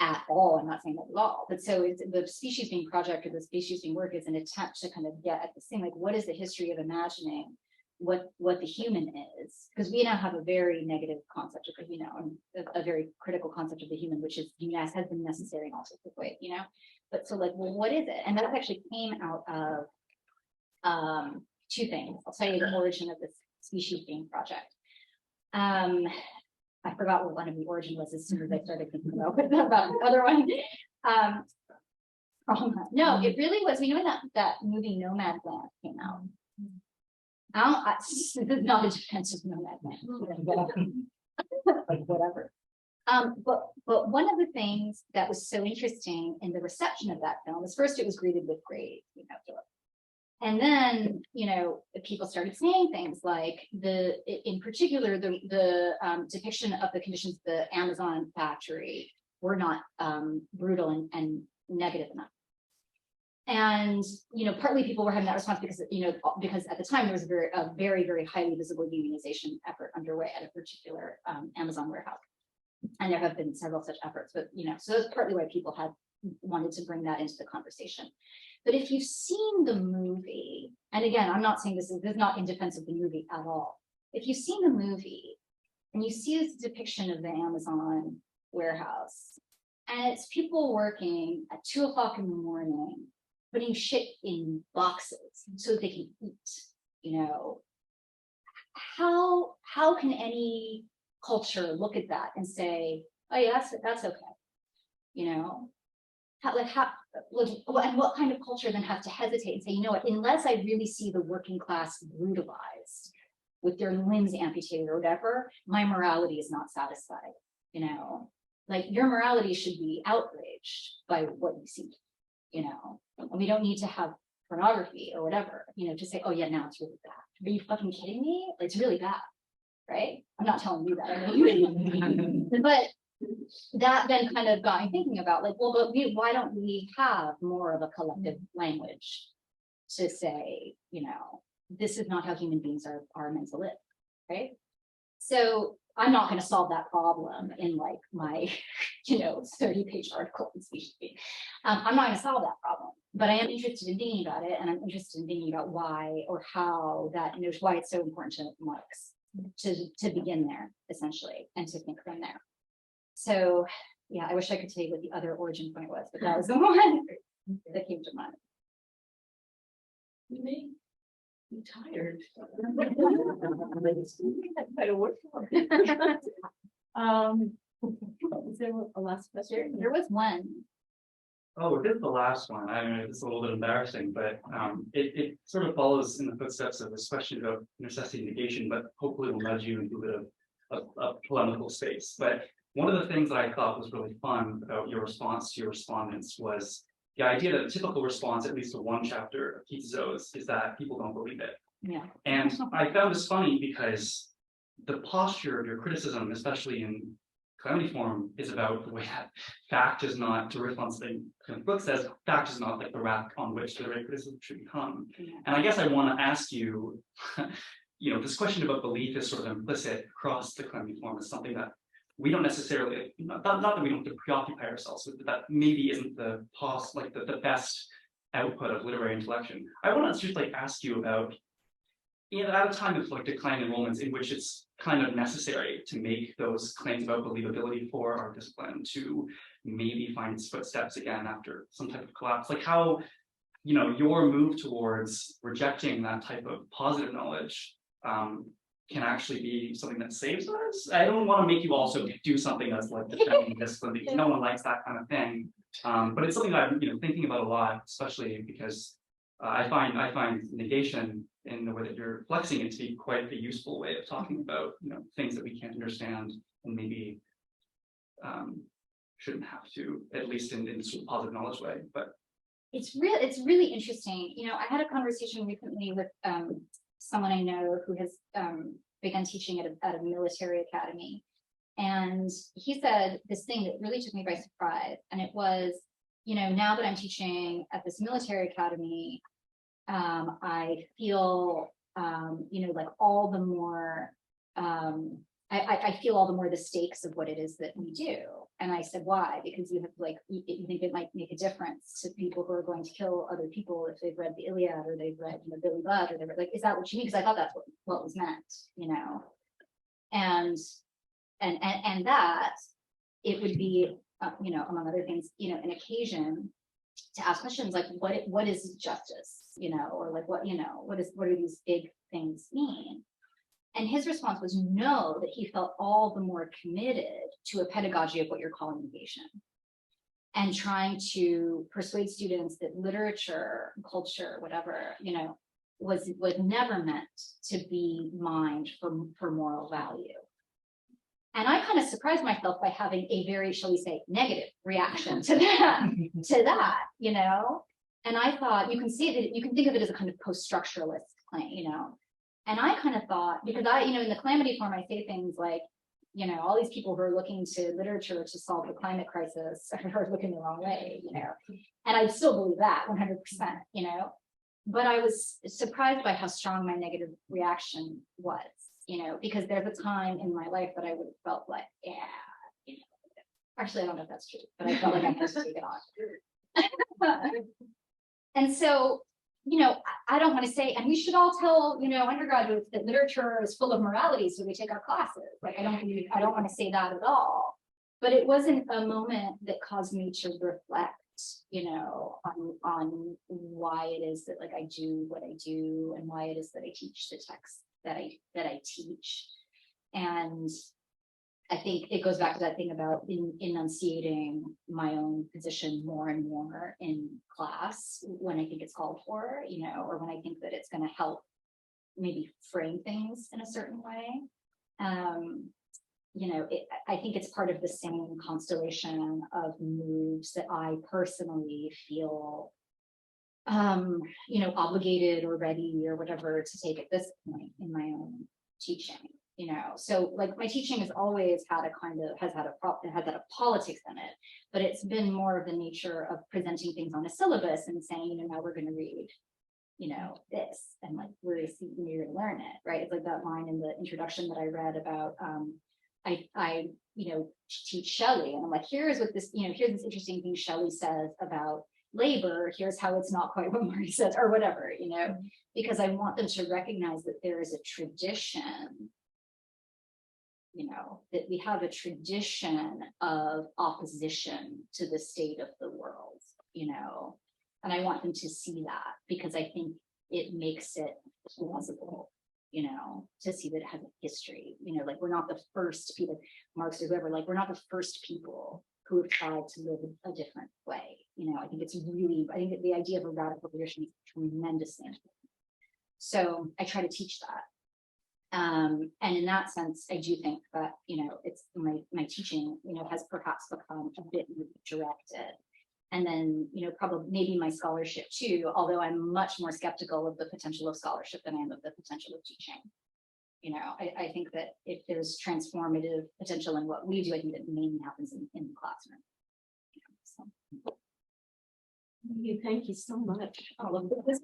at all, I'm not saying that at all. But so the species being project, or the species being work, is an attempt to kind of get at the same, what is the history of imagining what the human is? Because we now have a very negative concept of a very critical concept of the human, which is has been necessary in all sorts of ways, But so what is it? And that actually came out of two things. I'll tell you the origin of this species being project. I forgot what one of the origin was as soon as I started thinking about the other one. No, it really was. When that movie Nomadland came out. This is not a defense of Nomadland. Whatever. But one of the things that was so interesting in the reception of that film is, first, it was greeted with praise, and then, people started saying things like in particular, the depiction of the conditions of the Amazon factory were not brutal and negative enough. And, partly people were having that response because, because at the time there was a very, very highly visible unionization effort underway at a particular Amazon warehouse. And there have been several such efforts, but, so that's partly why people had wanted to bring that into the conversation. But if you've seen the movie, and again, I'm not saying this is not in defense of the movie at all. If you've seen the movie, and you see this depiction of the Amazon warehouse, and it's people working at 2 o'clock in the morning, putting shit in boxes so they can eat, you know. How can any culture look at that and say, oh yeah, that's okay, you know? And what kind of culture then has to hesitate and say, you know what, unless I really see the working class brutalized with their limbs amputated or whatever, my morality is not satisfied, you know? Like, your morality should be outraged by what you see, you know? And we don't need to have pornography or whatever, you know, to say, oh yeah, now it's really bad. Are you fucking kidding me? It's really bad, right? I'm not telling you that, I know you. But that then kind of got me thinking about, like, well, but why don't we have more of a collective language to say, you know, this is not how human beings are meant to live, right? So I'm not going to solve that problem in like my, you know, 30-page article in Speech to Speech. I'm not going to solve that problem, but I am interested in thinking about it, and I'm interested in thinking about why or how that, you know, why it's so important to Marx to begin there, essentially, and to think from there. So yeah, I wish I could tell you what the other origin point was, but that was the one that came to mind. You may be tired. Is there a last question? There was one. Oh, it is the last one. I mean, it's a little bit embarrassing, but it sort of follows in the footsteps of this question of necessity negation, but hopefully will nudge you into a bit of polemical space. But one of the things that I thought was really fun about your response to your respondents was the idea that a typical response, at least to one chapter of Keats' Odes, is that people don't believe it. Yeah. And I found this funny because the posture of your criticism, especially in Calamity Form, is about the way that fact is not, to riff on something the book says, fact is not like the rack on which literary criticism should become. Yeah. And I guess I want to ask you, you know, this question about belief is sort of implicit across the Calamity Form is something that we don't necessarily, not that we don't have to preoccupy ourselves with, but that maybe isn't the the best output of literary intellection. I want to just like ask you about, at a time of like declining enrollments in which it's kind of necessary to make those claims about believability for our discipline to maybe find its footsteps again after some type of collapse, like how, you know, your move towards rejecting that type of positive knowledge can actually be something that saves us. I don't want to make you also do something that's like defending discipline, because no one likes that kind of thing. But it's something that I'm, you know, thinking about a lot, especially because I find negation in the way that you're flexing it to be quite a useful way of talking about, you know, things that we can't understand and maybe shouldn't have to, at least in sort of positive knowledge way. But It's really interesting. You know, I had a conversation recently with someone I know who has begun teaching at a military academy. And he said this thing that really took me by surprise. And it was, you know, now that I'm teaching at this military academy, I feel, you know, like all the more, I feel all the more the stakes of what it is that we do. And I said, why? Because you have like, you think it might make a difference to people who are going to kill other people if they've read the Iliad or they've read, you know, Billy Budd, or they're like, is that what you mean? Because I thought that's what was meant, you know, and that it would be, you know, among other things, you know, an occasion to ask questions like, what is justice, you know, or like what, you know, what do these big things mean? And his response was no, that he felt all the more committed to a pedagogy of what you're calling negation, and trying to persuade students that literature, culture, whatever, you know, was never meant to be mined for moral value. And I kind of surprised myself by having a very, shall we say, negative reaction to that, you know? And I thought, you can see that, you can think of it as a kind of post-structuralist claim, you know? And I kind of thought, because I, you know, in the Calamity Form, I say things like, you know, all these people who are looking to literature to solve the climate crisis are looking the wrong way, you know? And I still believe that 100%, you know? But I was surprised by how strong my negative reaction was, you know, because there's a time in my life that I would have felt like, yeah, you know, actually, I don't know if that's true, but I felt like I had to take it on. And so you know, I don't want to say, and we should all tell, you know, undergraduates that literature is full of morality, so we take our classes. Like, I don't want to say that at all. But it wasn't a moment that caused me to reflect, you know, on why it is that like I do what I do and why it is that I teach the text that I teach. And I think it goes back to that thing about enunciating my own position more and more in class when I think it's called for, you know, or when I think that it's going to help maybe frame things in a certain way. You know, I think it's part of the same constellation of moves that I personally feel, you know, obligated or ready or whatever to take at this point in my own teaching. You know, so like my teaching has always had a kind of has had a politics in it, but it's been more of the nature of presenting things on a syllabus and saying, you know, now we're going to read, you know, this, and like you're going to learn it, right? It's like that line in the introduction that I read about I you know, teach Shelley, and I'm like, here's what this, you know, here's this interesting thing Shelley says about labor, here's how it's not quite what Marty says, or whatever, you know, because I want them to recognize that there is a tradition, you know, that we have a tradition of opposition to the state of the world, you know, and I want them to see that because I think it makes it plausible, you know, to see that it has a history, you know, like we're not the first people, Marx or whoever, like we're not the first people who have tried to live a different way, you know. I think it's really, I think that the idea of a radical tradition is tremendously important. So I try to teach that. And in that sense, I do think that, you know, it's my teaching, you know, has perhaps become a bit more directed. And then, you know, probably maybe my scholarship too, although I'm much more skeptical of the potential of scholarship than I am of the potential of teaching. You know, I think that if there's transformative potential in what we do, I think that mainly happens in the classroom. You know, so. Thank you so much. All of this.